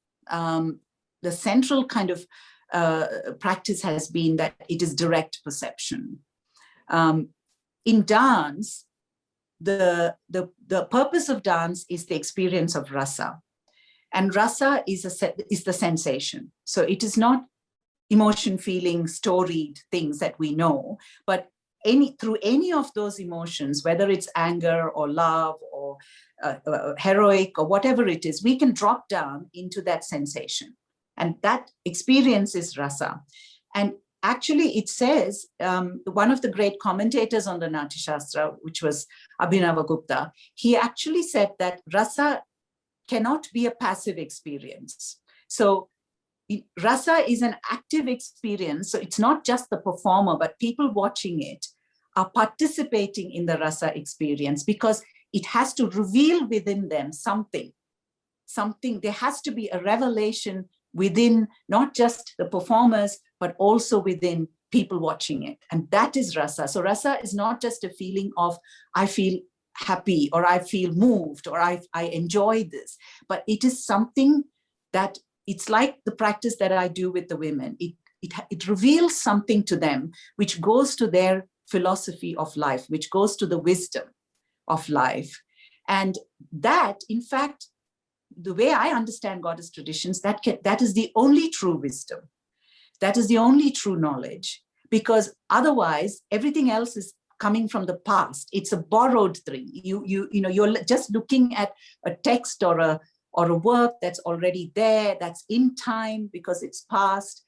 kind of practice has been that it is direct perception. In dance, the purpose of dance is the experience of rasa, and rasa is the sensation. So it is not emotion, feeling, storied things that we know, but through any of those emotions, whether it's anger or love or heroic or whatever it is, we can drop down into that sensation. And that experience is rasa. And actually it says, one of the great commentators on the Natya Shastra, which was Abhinava Gupta, he actually said that rasa cannot be a passive experience. So rasa is an active experience. So it's not just the performer, but people watching it are participating in the rasa experience, because it has to reveal within them something. There has to be a revelation within not just the performers, but also within people watching it. And that is rasa. So rasa is not just a feeling of, I feel happy, or I feel moved, or I enjoy this, but it is something that, it's like the practice that I do with the women. It reveals something to them, which goes to their philosophy of life, which goes to the wisdom of life. And that, in fact, the way I understand goddess traditions, that is the only true wisdom. That is the only true knowledge, because otherwise everything else is coming from the past. It's a borrowed thing. You're just looking at a text or a work that's already there, that's in time because it's past.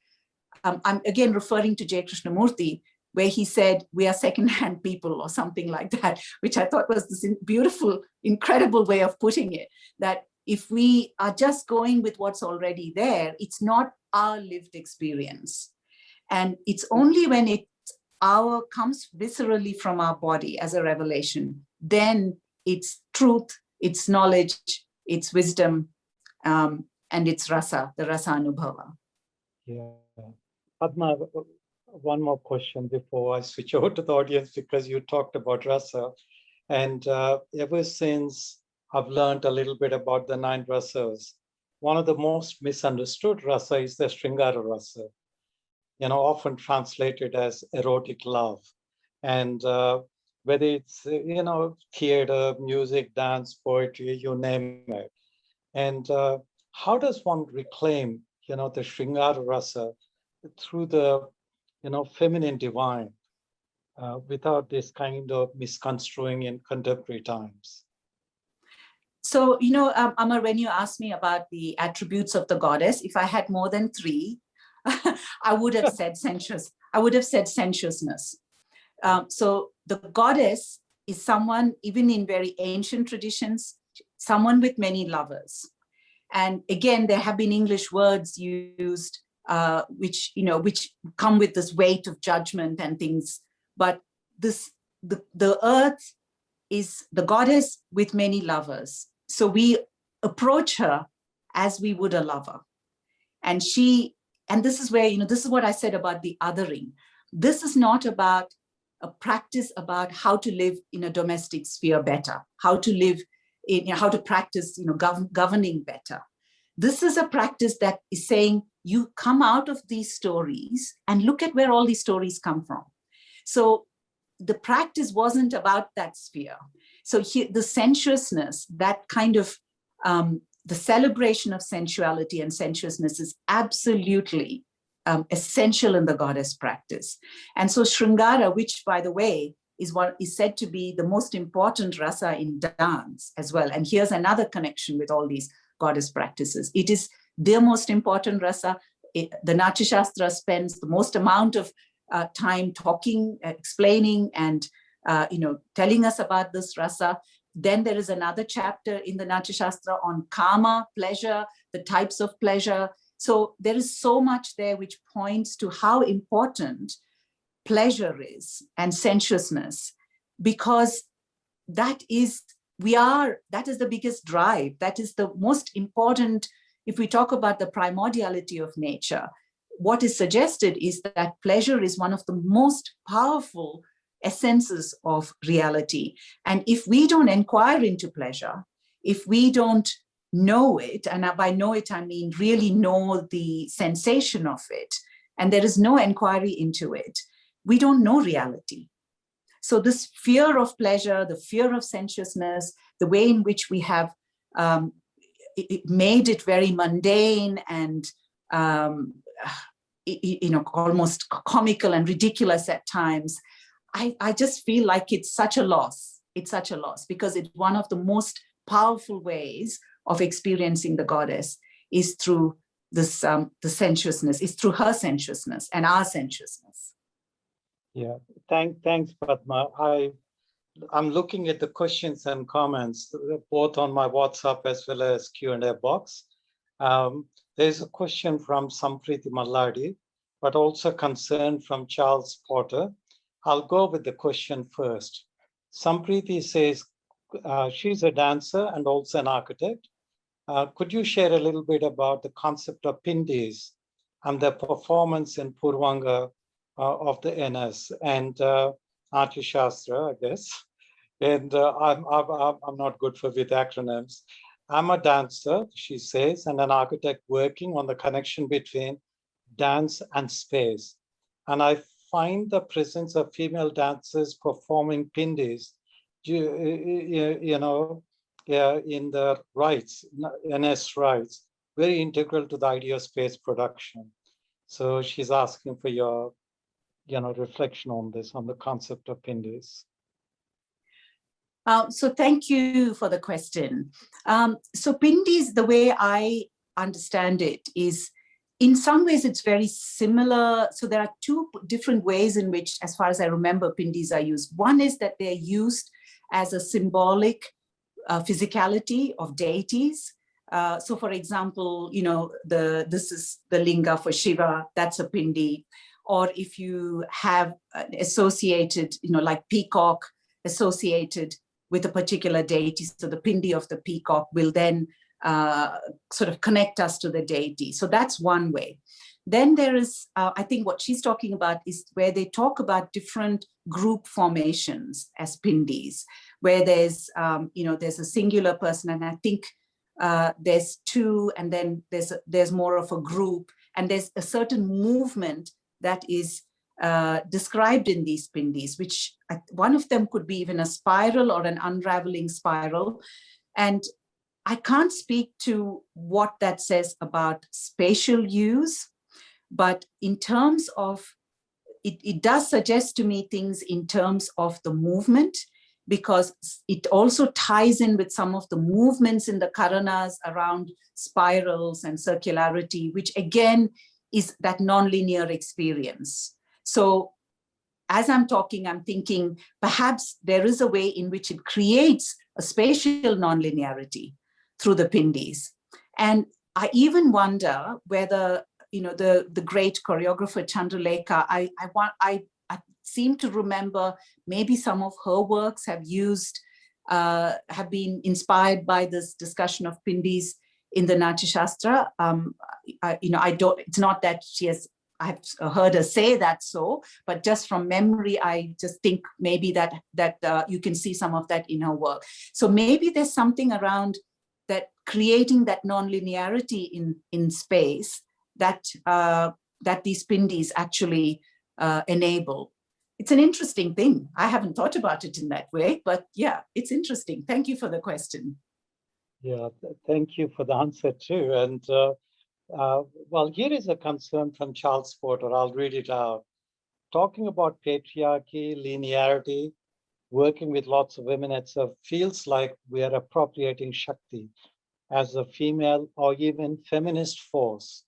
I'm again referring to J. Krishnamurti, where he said, we are secondhand people, or something like that, which I thought was this beautiful, incredible way of putting it, that if we are just going with what's already there, it's not our lived experience. And it's only when it comes viscerally from our body as a revelation, then it's truth, it's knowledge, it's wisdom, and it's rasa, the rasa anubhava. Yeah. Padma, one more question before I switch over to the audience, because you talked about rasa. And ever since I've learned a little bit about the 9 rasas, one of the most misunderstood rasa is the Sringara rasa, often translated as erotic love. And whether it's, theater, music, dance, poetry, you name it. And how does one reclaim, the Sringara rasa through the, feminine divine without this kind of misconstruing in contemporary times? So, Amar, when you asked me about the attributes of the goddess, if I had more than 3, I would have said sensuous. I would have said sensuousness. So the goddess is someone, even in very ancient traditions, someone with many lovers. And again, there have been English words used which come with this weight of judgment and things. But the earth is the goddess with many lovers. So we approach her as we would a lover. And this is where, this is what I said about the othering. This is not about a practice about how to live in a domestic sphere better, how to live in, how to practice, governing better. This is a practice that is saying, you come out of these stories and look at where all these stories come from. So the practice wasn't about that sphere. So here, the sensuousness, that kind of, the celebration of sensuality and sensuousness is absolutely essential in the goddess practice. And so Sringara, which by the way, is what is said to be the most important rasa in dance as well. And here's another connection with all these goddess practices. It is the most important rasa. The Natya Shastra spends the most amount of time talking, explaining, and telling us about this rasa. Then there is another chapter in the Natya Shastra on kama, pleasure, the types of pleasure. So there is so much there which points to how important pleasure is and sensuousness, because that is the biggest drive. That is the most important. If we talk about the primordiality of nature, what is suggested is that pleasure is one of the most powerful essences of reality. And if we don't inquire into pleasure, if we don't know it, and by know it, I mean really know the sensation of it, and there is no inquiry into it, we don't know reality. So this fear of pleasure, the fear of sensuousness, the way in which we have it made it very mundane and almost comical and ridiculous at times, I just feel like it's such a loss. It's such a loss, because it's one of the most powerful ways of experiencing the goddess is through this the sensuousness, is through her sensuousness and our sensuousness. Yeah, thanks, Padma. I'm looking at the questions and comments, both on my WhatsApp as well as Q&A box. There's a question from Sampriti Malladi, but also concern from Charles Porter. I'll go with the question first. Sampriti says she's a dancer and also an architect. Could you share a little bit about the concept of pindis and their performance in Purvanga of the NS and Natya Shastra, I guess? And I'm not good with acronyms. I'm a dancer, she says, and an architect working on the connection between dance and space. And I find the presence of female dancers performing pindis, in the rites, NS rites, very integral to the idea of space production. So she's asking for your, reflection on this, on the concept of pindis. So thank you for the question. So pindis, the way I understand it, is in some ways it's very similar. So there are 2 different ways in which, as far as I remember, pindis are used. One is that they're used as a symbolic physicality of deities. So for example, this is the linga for Shiva, that's a pindi. Or if you have associated, like peacock associated with a particular deity, so the pindi of the peacock will then sort of connect us to the deity. So that's one way. Then there is, I think what she's talking about is where they talk about different group formations as pindis, where there's, there's a singular person, and I think there's two, and then there's more of a group, and there's a certain movement that is described in these pindis, which one of them could be even a spiral or an unraveling spiral. And I can't speak to what that says about spatial use, but in terms of, it does suggest to me things in terms of the movement, because it also ties in with some of the movements in the Karanas around spirals and circularity, which again is that non-linear experience. So as I'm talking, I'm thinking perhaps there is a way in which it creates a spatial non-linearity through the pindis. And I even wonder whether, the great choreographer Chandralekha, I seem to remember maybe some of her works have been inspired by this discussion of pindis in the Natya Shastra. It's not that I've heard her say that so, but just from memory, I just think maybe that you can see some of that in her work. So maybe there's something around that creating that non-linearity in space that these pindis actually enable. It's an interesting thing. I haven't thought about it in that way, but yeah, it's interesting. Thank you for the question. Yeah, thank you for the answer too. And well, here is a concern from Charles Porter. I'll read it out. Talking about patriarchy, linearity, working with lots of women, it feels like we are appropriating Shakti as a female or even feminist force.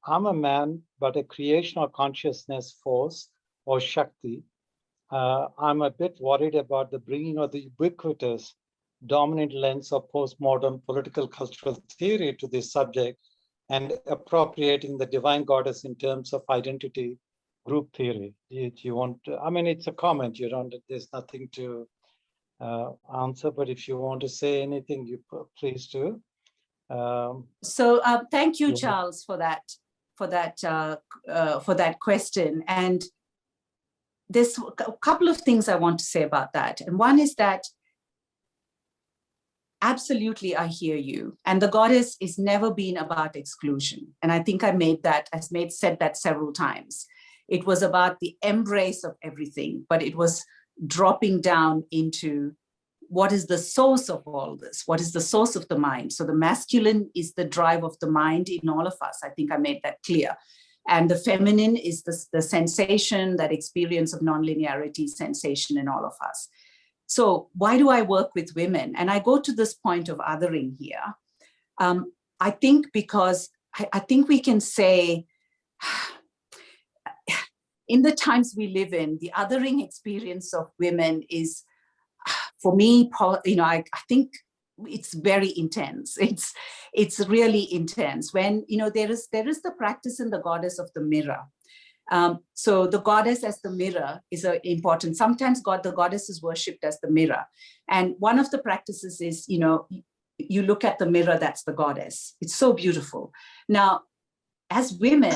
I'm a man, but a creational consciousness force or Shakti. I'm a bit worried about the bringing of the ubiquitous dominant lens of postmodern political cultural theory to this subject and appropriating the divine goddess in terms of identity group theory. Do you want to, I mean, it's a comment, there's nothing to answer, but if you want to say anything, you please do. Thank you, Charles, for that question. And there's a couple of things I want to say about that. And one is that absolutely, I hear you. And the goddess is never been about exclusion. And I think I said that several times. It was about the embrace of everything, but it was dropping down into what is the source of all this? What is the source of the mind? So the masculine is the drive of the mind in all of us. I think I made that clear. And the feminine is the sensation, that experience of non-linearity sensation in all of us. So why do I work with women? And I go to this point of othering here. I think because I think we can say, in the times we live in, the othering experience of women is, for me, I think it's very intense. It's really intense. When there is the practice in the goddess of the mirror. So the goddess as the mirror is important. Sometimes the goddess is worshipped as the mirror. And one of the practices is, you look at the mirror, that's the goddess. It's so beautiful. Now, as women,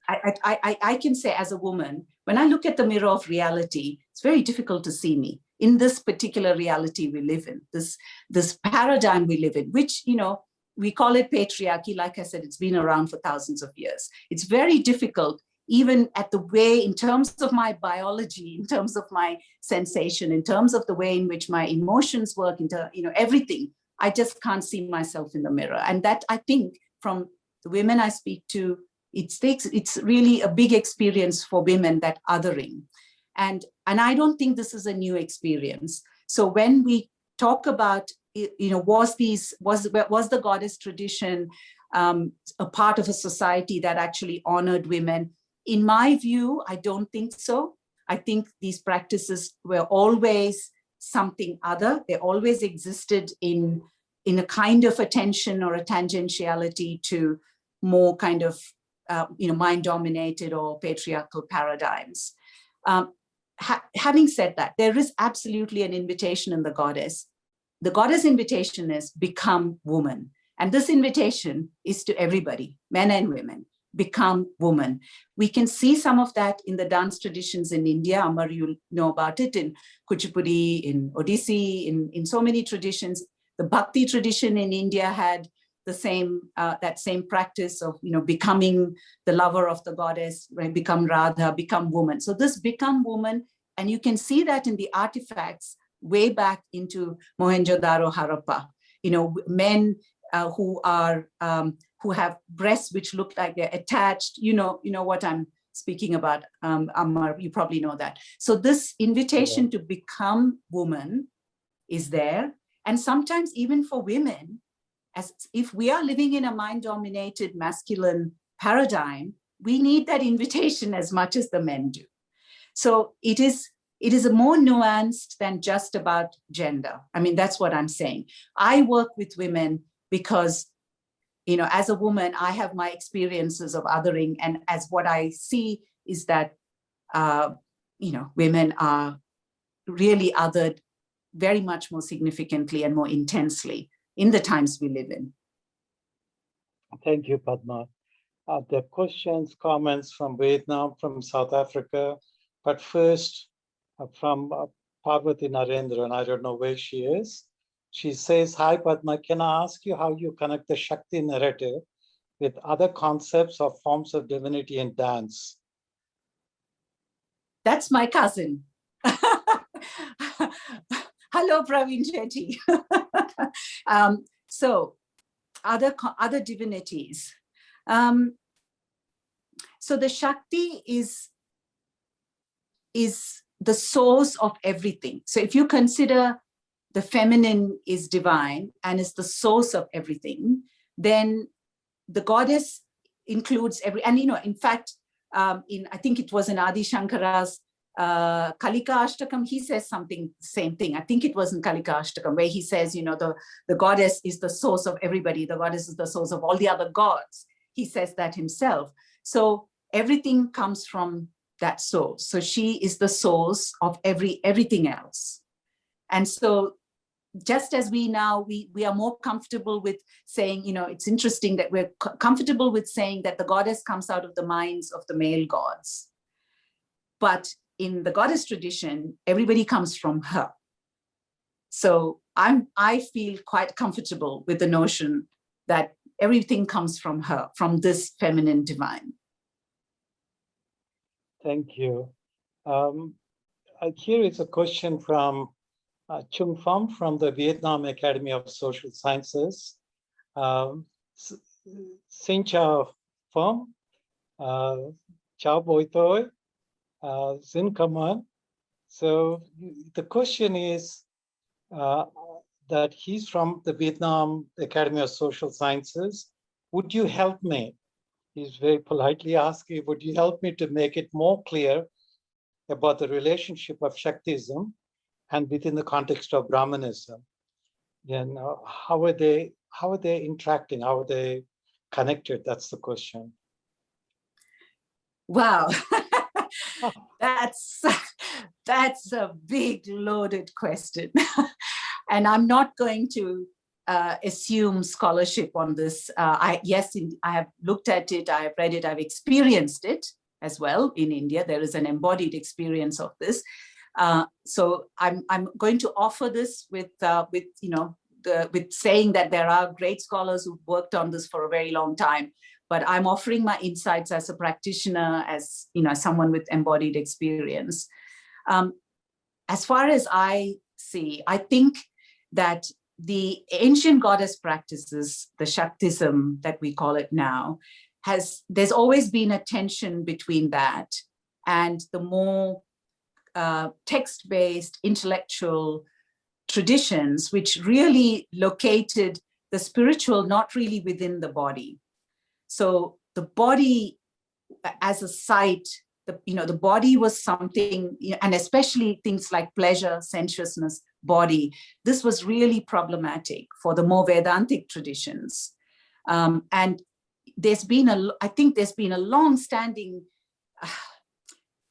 I can say as a woman, when I look at the mirror of reality, it's very difficult to see me in this particular reality we live in, this paradigm we live in, which, we call it patriarchy. Like I said, it's been around for thousands of years. It's very difficult, even at the way, in terms of my biology, in terms of my sensation, in terms of the way in which my emotions work, into everything. I just can't see myself in the mirror. And that, I think, from the women I speak to, it's really a big experience for women, that othering. And I don't think this is a new experience. So when we talk about, was the goddess tradition a part of a society that actually honored women? In my view, I don't think so. I think these practices were always something other. They always existed in a kind of attention or a tangentiality to more kind of, mind-dominated or patriarchal paradigms. Having said that, there is absolutely an invitation in the goddess. The goddess invitation is become woman. And this invitation is to everybody, men and women. become woman. We can see some of that in the dance traditions in India. Amar, you know about it, in Kuchipudi, in Odissi, in so many traditions. The Bhakti tradition in India had the same, that same practice of, becoming the lover of the goddess, right? Become Radha, become woman. So this become woman, and you can see that in the artifacts way back into Mohenjo-daro, Harappa. Men who have breasts which look like they're attached. You know what I'm speaking about, Amar, you probably know that. So this invitation to become woman is there. And sometimes even for women, as if we are living in a mind-dominated masculine paradigm, we need that invitation as much as the men do. So it is a more nuanced than just about gender. I mean, that's what I'm saying. I work with women because, as a woman, I have my experiences of othering, and as what I see is that, women are really othered very much more significantly and more intensely in the times we live in. Thank you, Padma. There are questions, comments from Vietnam, from South Africa, but first from Parvati Narendra, and I don't know where she is. She says, hi, Padma, can I ask you how you connect the Shakti narrative with other concepts or forms of divinity in dance? That's my cousin. Hello, Praveen Shetty. So other divinities. So the Shakti is the source of everything. So if you consider the feminine is divine and is the source of everything, then the goddess includes and in fact, I think it was in Adi Shankara's Kalika Ashtakam, he says something, same thing. I think it was in Kalika Ashtakam, where he says, the goddess is the source of everybody. The goddess is the source of all the other gods. He says that himself. So everything comes from that source. So she is the source of everything else. And so just as we are more comfortable with saying, it's interesting that we're comfortable with saying that the goddess comes out of the minds of the male gods. But in the goddess tradition, everybody comes from her. So I feel quite comfortable with the notion that everything comes from her, from this feminine divine. Thank you. Here is a question from Chung Pham from the Vietnam Academy of Social Sciences. Xin chào Pham, chào buổi tối, xin cảm ơn. So the question is that he's from the Vietnam Academy of Social Sciences. Would you help me? He's very politely asking, would you help me to make it more clear about the relationship of Shaktism and within the context of Brahmanism? How are they interacting? How are they connected? That's the question. Wow, that's a big loaded question. And I'm not going to assume scholarship on this. I have looked at it, I have read it, I've experienced it as well in India. There is an embodied experience of this. So I'm going to offer this with saying that there are great scholars who've worked on this for a very long time. But I'm offering my insights as a practitioner, as someone with embodied experience. As far as I see, I think that the ancient goddess practices, the Shaktism that we call it now, there's always been a tension between that and the more text-based intellectual traditions, which really located the spiritual not really within the body. So the body as a site, the body was something, and especially things like pleasure, sensuousness, body, this was really problematic for the more Vedantic traditions. And I think there's been a long-standing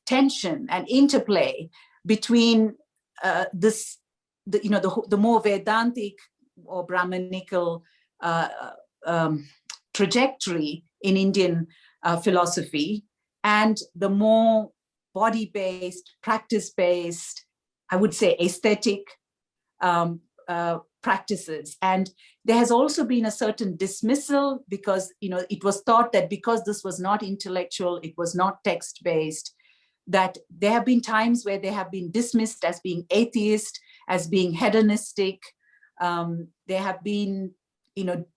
tension and interplay between the more Vedantic or Brahmanical trajectory in Indian philosophy, and the more body-based, practice-based, I would say aesthetic practices. And there has also been a certain dismissal because, it was thought that because this was not intellectual, it was not text-based, that there have been times where they have been dismissed as being atheist, as being hedonistic. There have been,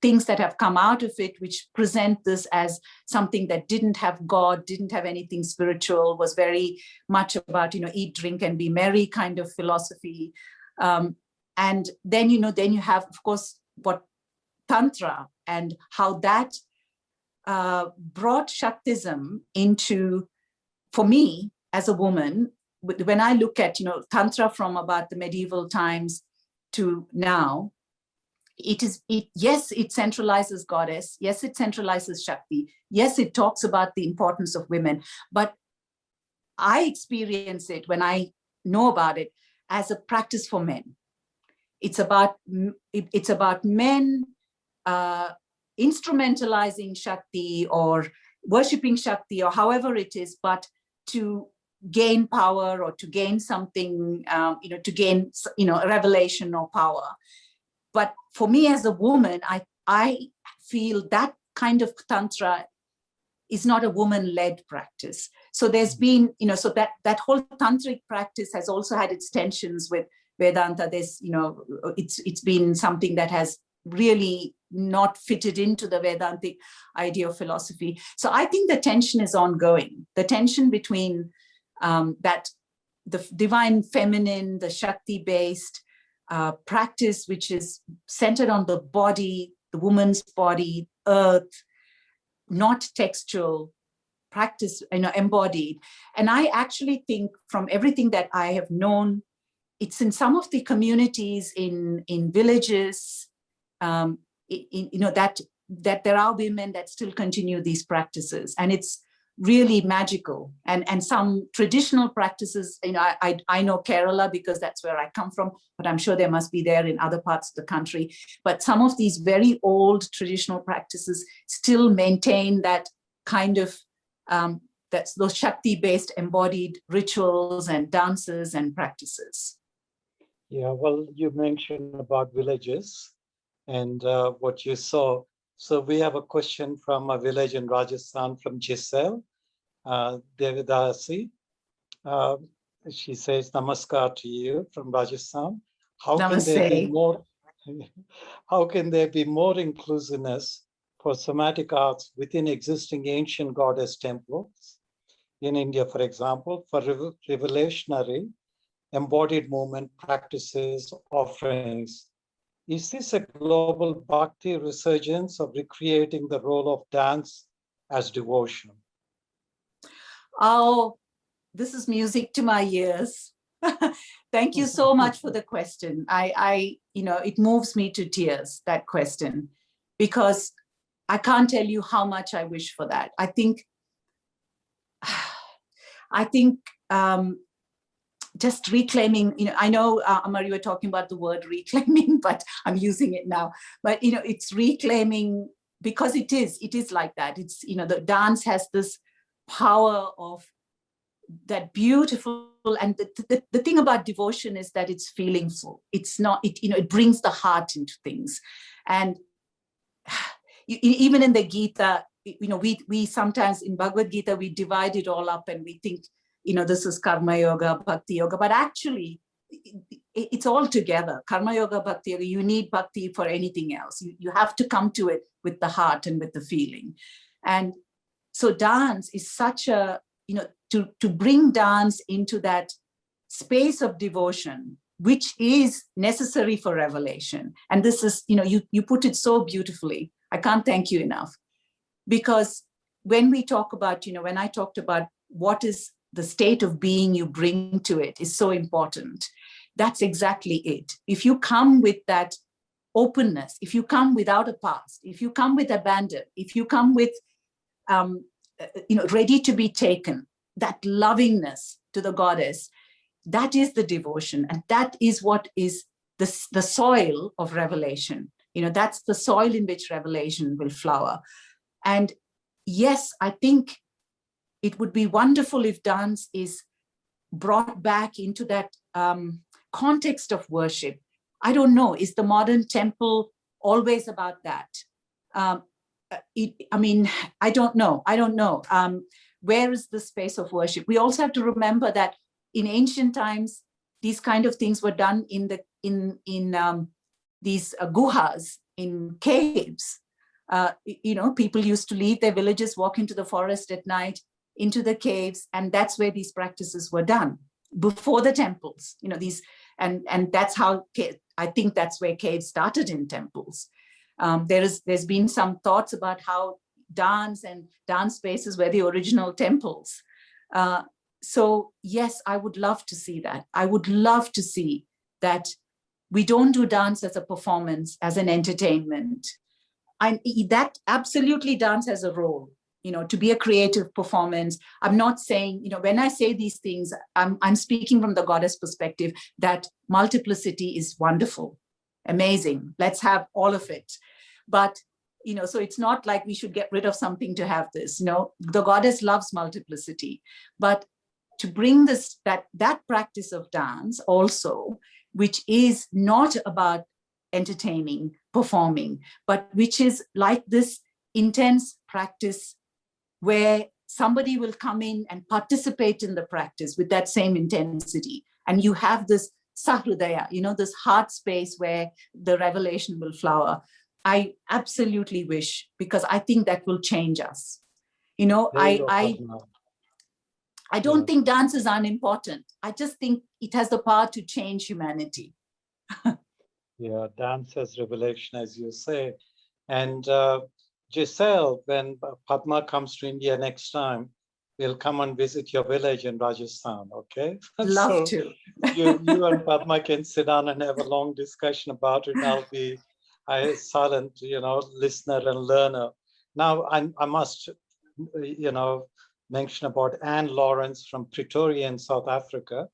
things that have come out of it which present this as something that didn't have God, didn't have anything spiritual, was very much about, eat, drink, and be merry kind of philosophy. And then, then you have, of course, what Tantra and how that brought Shaktism into, for me, as a woman, when I look at, Tantra from about the medieval times to now, yes, it centralizes goddess. Yes, it centralizes Shakti. Yes, it talks about the importance of women. But I experience it, when I know about it, as a practice for men. It's about men instrumentalizing Shakti or worshipping Shakti or however it is, but to gain power or to gain something, to gain, a revelation or power. But for me as a woman, I feel that kind of Tantra is not a woman-led practice. So there's been, so that whole tantric practice has also had its tensions with Vedanta. There's, it's been something that has really not fitted into the Vedantic idea of philosophy. So I think the tension is ongoing. The tension between that the divine feminine, the Shakti-based practice, which is centered on the body, the woman's body, earth, not textual, practice, embodied. And I actually think from everything that I have known, it's in some of the communities in villages, that there are women that still continue these practices, and it's really magical. And some traditional practices, I know Kerala because that's where I come from, but I'm sure there must be there in other parts of the country. But some of these very old traditional practices still maintain that kind of, that's those Shakti-based embodied rituals and dances and practices. Yeah, well, you mentioned about villages and what you saw. So we have a question from a village in Rajasthan from Giselle Devidasi. She says, Namaskar to you from Rajasthan. How can there be more? How can there be more inclusiveness for somatic arts within existing ancient goddess temples in India, for example, for revelationary embodied movement practices, offerings? Is this a global bhakti resurgence of recreating the role of dance as devotion? Oh, this is music to my ears. Thank you so much for the question. It moves me to tears, that question, because I can't tell you how much I wish for that. I think just reclaiming, I know, Amar, you were talking about the word reclaiming, but I'm using it now. But, it's reclaiming because it is like that. It's, the dance has this power of that beautiful, and the thing about devotion is that it's feelingful. It's not, it brings the heart into things. And even in the Gita, we sometimes in Bhagavad Gita, we divide it all up and we think, this is karma yoga, bhakti yoga, but actually it's all together. Karma yoga, bhakti yoga, you need bhakti for anything else. You have to come to it with the heart and with the feeling. And so dance is such a, to bring dance into that space of devotion, which is necessary for revelation. And this is, you put it so beautifully. I can't thank you enough. Because when we talk about, when I talked about what is the state of being you bring to it is so important. That's exactly it. If you come with that openness, if you come without a past, if you come with abandon, if you come with, ready to be taken, that lovingness to the goddess, that is the devotion. And that is what is the soil of revelation. That's the soil in which revelation will flower. And yes, I think it would be wonderful if dance is brought back into that context of worship. I don't know, is the modern temple always about that? I mean, I don't know. Where is the space of worship? We also have to remember that in ancient times, these kind of things were done in these guhas, in caves. People used to leave their villages, walk into the forest at night, into the caves, and that's where these practices were done before the temples. And that's how I think that's where caves started in temples. There's been some thoughts about how dance and dance spaces were the original temples. So yes, I would love to see that. I would love to see that we don't do dance as a performance, as an entertainment. That absolutely dance has a role, to be a creative performance. I'm not saying, when I say these things, I'm speaking from the goddess perspective that multiplicity is wonderful, amazing. Let's have all of it. But, so it's not like we should get rid of something to have this. The goddess loves multiplicity. But to bring that practice of dance also, which is not about entertaining, performing, but which is like this intense practice where somebody will come in and participate in the practice with that same intensity. And you have this sahrudaya, this heart space where the revelation will flower. I absolutely wish, because I think that will change us. I don't think dance is unimportant. I just think it has the power to change humanity. Yeah, dance as revelation, as you say. And Giselle, when Padma comes to India next time, we'll come and visit your village in Rajasthan, okay? Love to. you and Padma can sit down and have a long discussion about it. I'll be a silent, listener and learner. Now, I must, mention about Anne Lawrence from Pretoria in South Africa.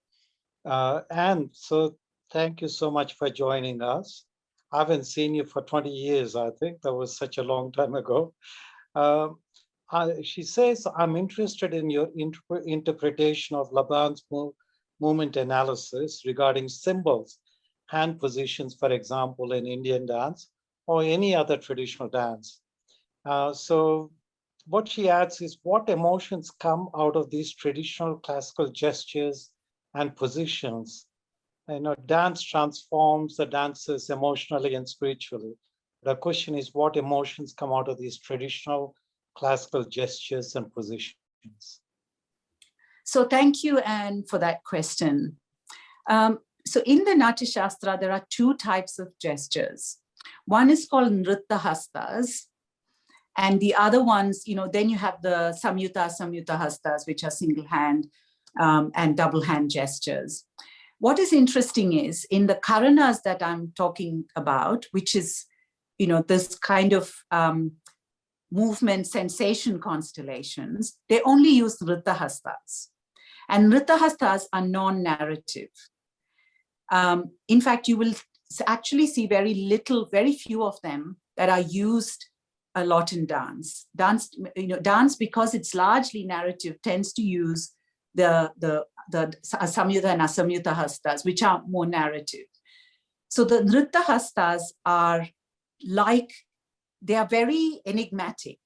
And so thank you so much for joining us. I haven't seen you for 20 years, I think. That was such a long time ago. She says, I'm interested in your interpretation of Laban's movement analysis regarding symbols, hand positions, for example, in Indian dance or any other traditional dance. So what she adds is, what emotions come out of these traditional classical gestures and positions? Dance transforms the dancers emotionally and spiritually. The question is, what emotions come out of these traditional classical gestures and positions? So thank you, Anne, for that question. So in the Natya Shastra, there are two types of gestures. One is called Nritta Hastas, and the other ones, then you have the Samyuta Hastas, which are single hand and double hand gestures. What is interesting is in the Karanas that I'm talking about, which is, this kind of movement sensation constellations, they only use Nritta Hastas. And Nritta Hastas are non-narrative. In fact, you will actually see very few of them that are used a lot in dance. Dance, because it's largely narrative, tends to use the Samyuta and Asamyuta Hastas, which are more narrative. So the Nritta Hastas are they are very enigmatic,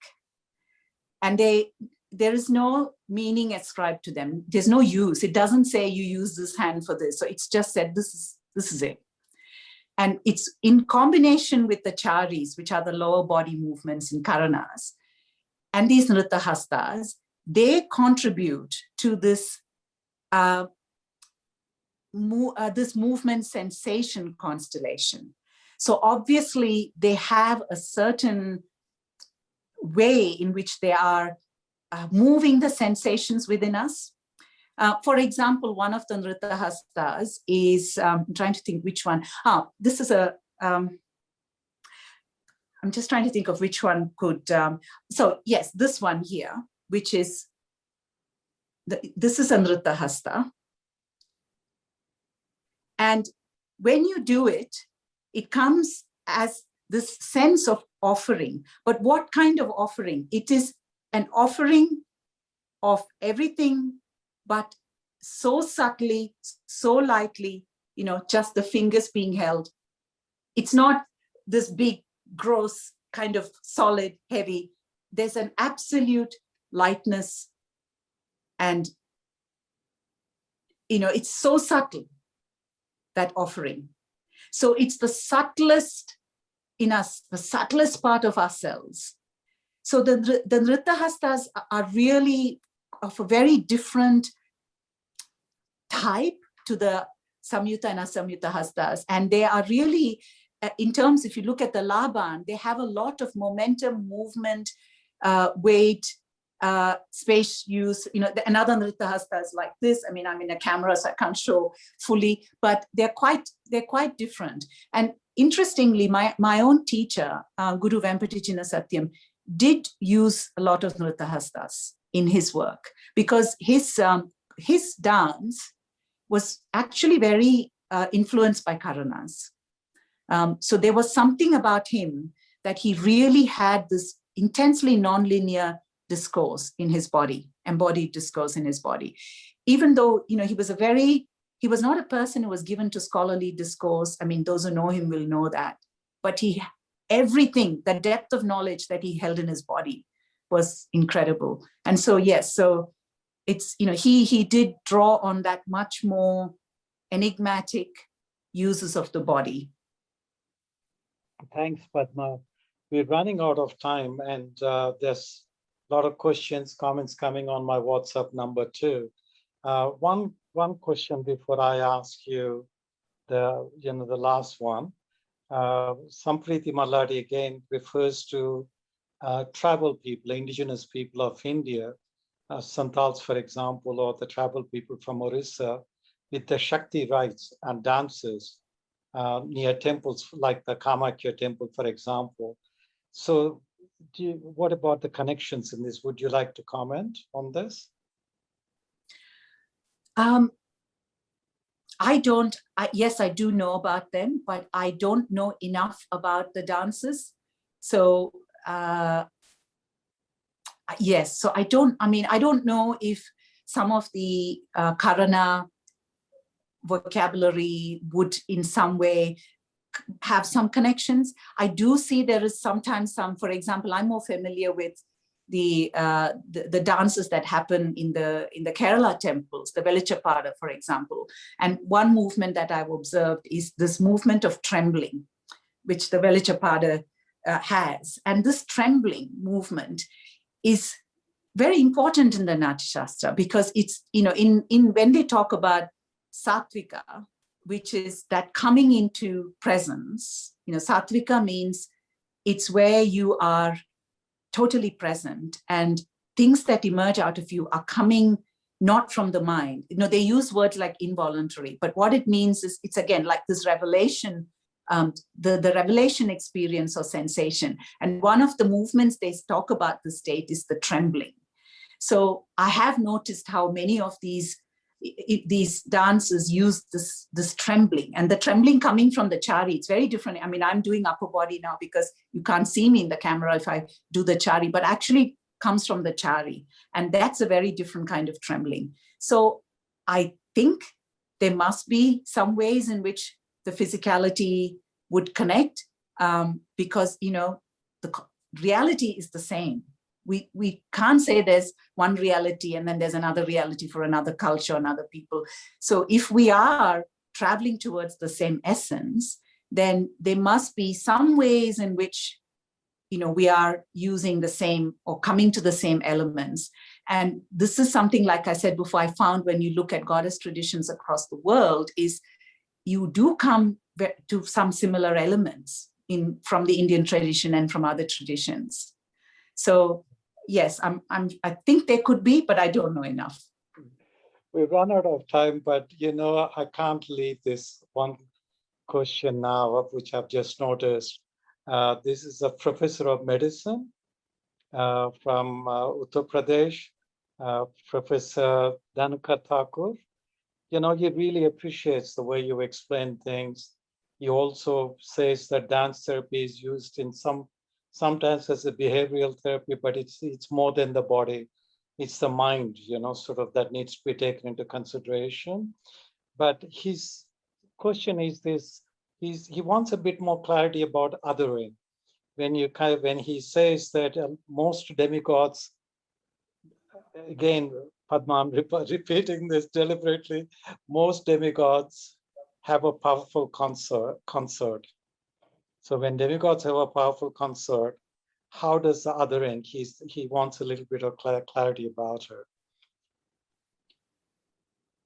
and there is no meaning ascribed to them. There's no use. It doesn't say you use this hand for this. So it's just said, this is it. And it's in combination with the charis, which are the lower body movements in Karanas, and these Nritta Hastas, they contribute to this this movement sensation constellation. So obviously they have a certain way in which they are moving the sensations within us. For example, one of the Nritta Hastas is, I'm trying to think which one. This is I'm just trying to think of which one could, so yes, this one here, which is, this is a Nritta Hasta. And when you do it, it comes as this sense of offering. But what kind of offering? It is an offering of everything, but so subtly, so lightly, just the fingers being held. It's not this big, gross, kind of solid, heavy. There's an absolute lightness, and it's so subtle, that offering. So it's the subtlest in us, the subtlest part of ourselves. So the Nrittahastas are really of a very different type to the Samyutta and Asamyutta Hastas. And they are really, in terms, if you look at the Laban, they have a lot of momentum, movement, weight, space use. Another Nrittahasta is like this. I mean, I'm in a camera, so I can't show fully, but they're quite different. And interestingly, my own teacher, Guru Vempati Chinna Satyam, did use a lot of Nrittahastas in his work, because his dance was actually very influenced by Karanas. So there was something about him that he really had this intensely non-linear discourse in his body, embodied discourse in his body. Even though, he was not a person who was given to scholarly discourse. I mean, those who know him will know that. But everything, the depth of knowledge that he held in his body was incredible. And so, yes, so it's, he did draw on that much more enigmatic uses of the body. Thanks, Padma. We're running out of time, and there's a lot of questions, comments coming on my WhatsApp number too. One question before I ask you the last one. Sampriti Maladi again refers to tribal people, indigenous people of India, Santals, for example, or the tribal people from Orissa, with the Shakti rites and dances near temples like the Kamakya temple, for example. So what about the connections in this? Would you like to comment on this? Yes, I do know about them, but I don't know enough about the dances. So yes, so I don't know if some of the Karana vocabulary would in some way have some connections. I do see there is sometimes some, for example, I'm more familiar with the dances that happen in the Kerala temples, the Velichapada, for example. And one movement that I've observed is this movement of trembling, which the Velichapada has. And this trembling movement is very important in the Natya Shastra, because it's, when they talk about Sattvika, which is that coming into presence, Sattvika means it's where you are totally present, and things that emerge out of you are coming not from the mind. They use words like involuntary, but what it means is it's again like this revelation, the revelation experience or sensation. And one of the movements they talk about the state is the trembling. So I have noticed how many of these dances use this trembling, and the trembling coming from the chari, it's very different. I mean, I'm doing upper body now because you can't see me in the camera if I do the chari, but actually comes from the chari, and that's a very different kind of trembling. So I think there must be some ways in which the physicality would connect, because the reality is the same. We can't say there's one reality and then there's another reality for another culture, another people. So if we are traveling towards the same essence, then there must be some ways in which, we are using the same or coming to the same elements. And this is something, like I said before, I found when you look at goddess traditions across the world, is you do come to some similar elements from the Indian tradition and from other traditions. So yes, I think there could be, but I don't know enough. We've run out of time, but I can't leave this one question now, which I've just noticed. This is a professor of medicine from Uttar Pradesh, Professor Dhanuka Thakur. He really appreciates the way you explain things. He also says that dance therapy is used in some sometimes as a behavioral therapy, but it's more than the body. It's the mind, sort of that needs to be taken into consideration. But his question is this: he wants a bit more clarity about othering. When he says that most demigods, again, Padma, I'm repeating this deliberately, most demigods have a powerful consort. So when demigods have a powerful consort, how does the other end? He wants a little bit of clarity about her.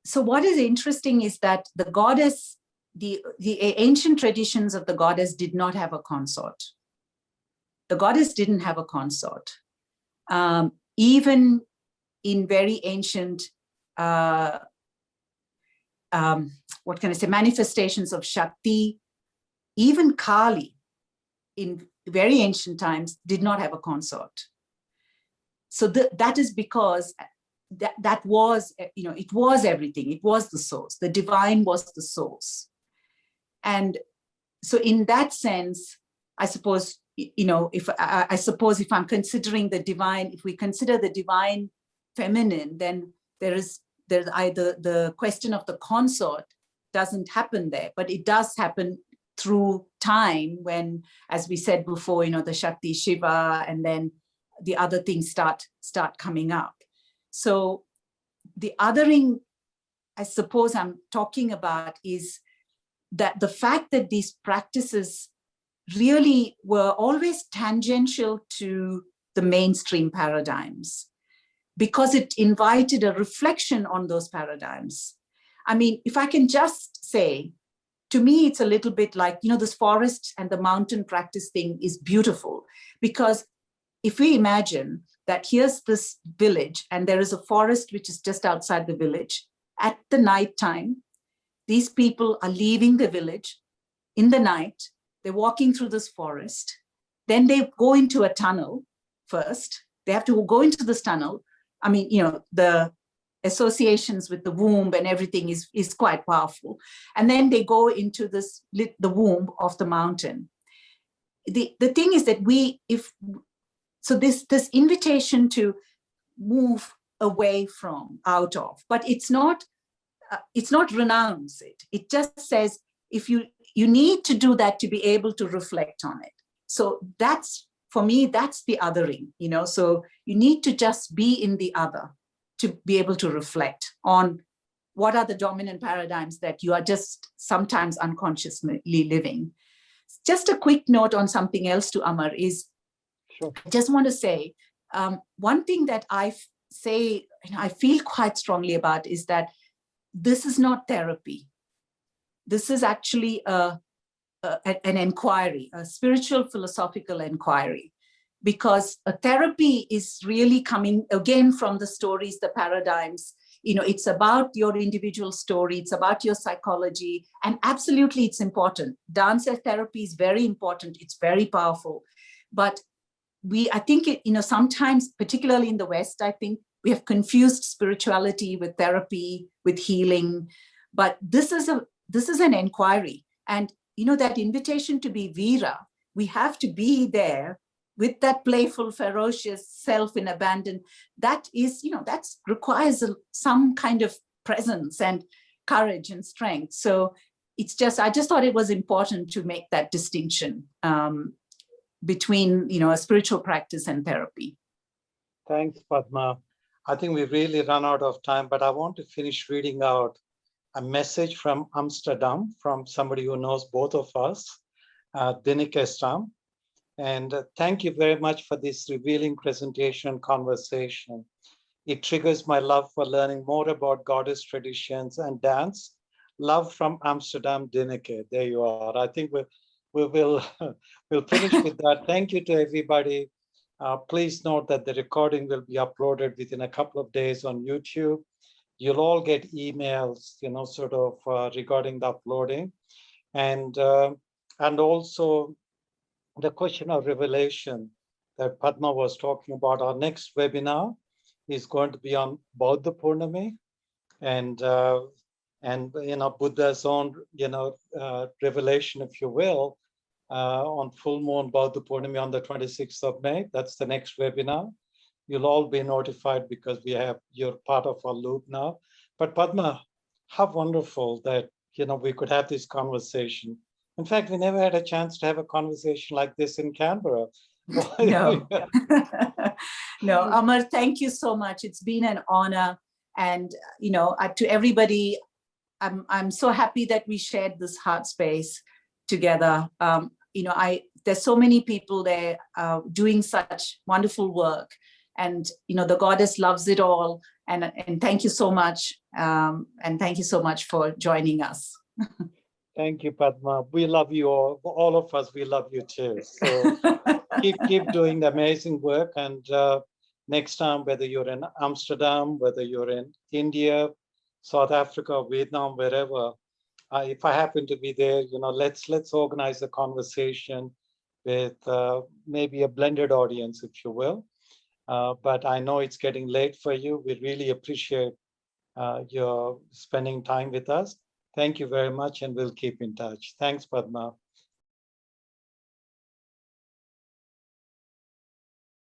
So what is interesting is that the goddess, the ancient traditions of the goddess did not have a consort. The goddess didn't have a consort. Even in very ancient, what can I say, manifestations of Shakti, even Kali in very ancient times did not have a consort. So that is because that was, it was everything. It was the source. The divine was the source. And so in that sense, I suppose, if I'm considering the divine, if we consider the divine feminine, then there's either the question of the consort doesn't happen there, but it does happen through time when, as we said before, the Shakti, Shiva, and then the other things start coming up. So the othering, I suppose I'm talking about, is that the fact that these practices really were always tangential to the mainstream paradigms, because it invited a reflection on those paradigms. I mean, if I can just say, to me, it's a little bit like, this forest and the mountain practice thing is beautiful, because if we imagine that here's this village and there is a forest which is just outside the village, at the night time, these people are leaving the village in the night, they're walking through this forest, then they go into a tunnel first, they have to go into this tunnel. I mean, the associations with the womb and everything is quite powerful. And then they go into the womb of the mountain. The thing is that this invitation to move away from, out of, but it's not renounce it. It just says, if you need to do that to be able to reflect on it. So that's, for me, that's the othering, so you need to just be in the other to be able to reflect on what are the dominant paradigms that you are just sometimes unconsciously living. Just a quick note on something else to Amar is, sure. I just want to say, one thing that I feel quite strongly about is that this is not therapy. This is actually an inquiry, a spiritual philosophical inquiry, because a therapy is really coming again from the stories, the paradigms. It's about your individual story, it's about your psychology, and absolutely it's important. Dance as therapy is very important, it's very powerful. But I think sometimes, particularly in the West, I think we have confused spirituality with therapy, with healing. But this is an inquiry. And that invitation to be Veera, we have to be there with that playful, ferocious self in abandon. That is, that requires some kind of presence and courage and strength. So I just thought it was important to make that distinction between, a spiritual practice and therapy. Thanks, Padma. I think we've really run out of time, but I want to finish reading out a message from Amsterdam from somebody who knows both of us, Dinike Stam. And thank you very much for this revealing presentation conversation. It triggers my love for learning more about goddess traditions and dance. Love from Amsterdam, Dinike. There you are. I think we'll finish with that. Thank you to everybody. Please note that the recording will be uploaded within a couple of days on YouTube. You'll all get emails, regarding the uploading. And also the question of revelation that Padma was talking about. Our next webinar is going to be on Buddha Purnami and Buddha's own, revelation, if you will, on full moon Baudha Purnimi on the 26th of May. That's the next webinar. You'll all be notified because you're part of our loop now. But Padma, how wonderful that we could have this conversation. In fact, we never had a chance to have a conversation like this in Canberra. No, no, Amar, thank you so much. It's been an honor. And, to everybody, I'm so happy that we shared this heart space together. There's so many people there doing such wonderful work. And, the goddess loves it all. And thank you so much. And thank you so much for joining us. Thank you, Padma. We love you all of us, we love you too. So keep doing the amazing work. And next time, whether you're in Amsterdam, whether you're in India, South Africa, Vietnam, wherever, if I happen to be there, let's organize a conversation with maybe a blended audience, if you will. But I know it's getting late for you. We really appreciate your spending time with us. Thank you very much, and we'll keep in touch. Thanks, Padma.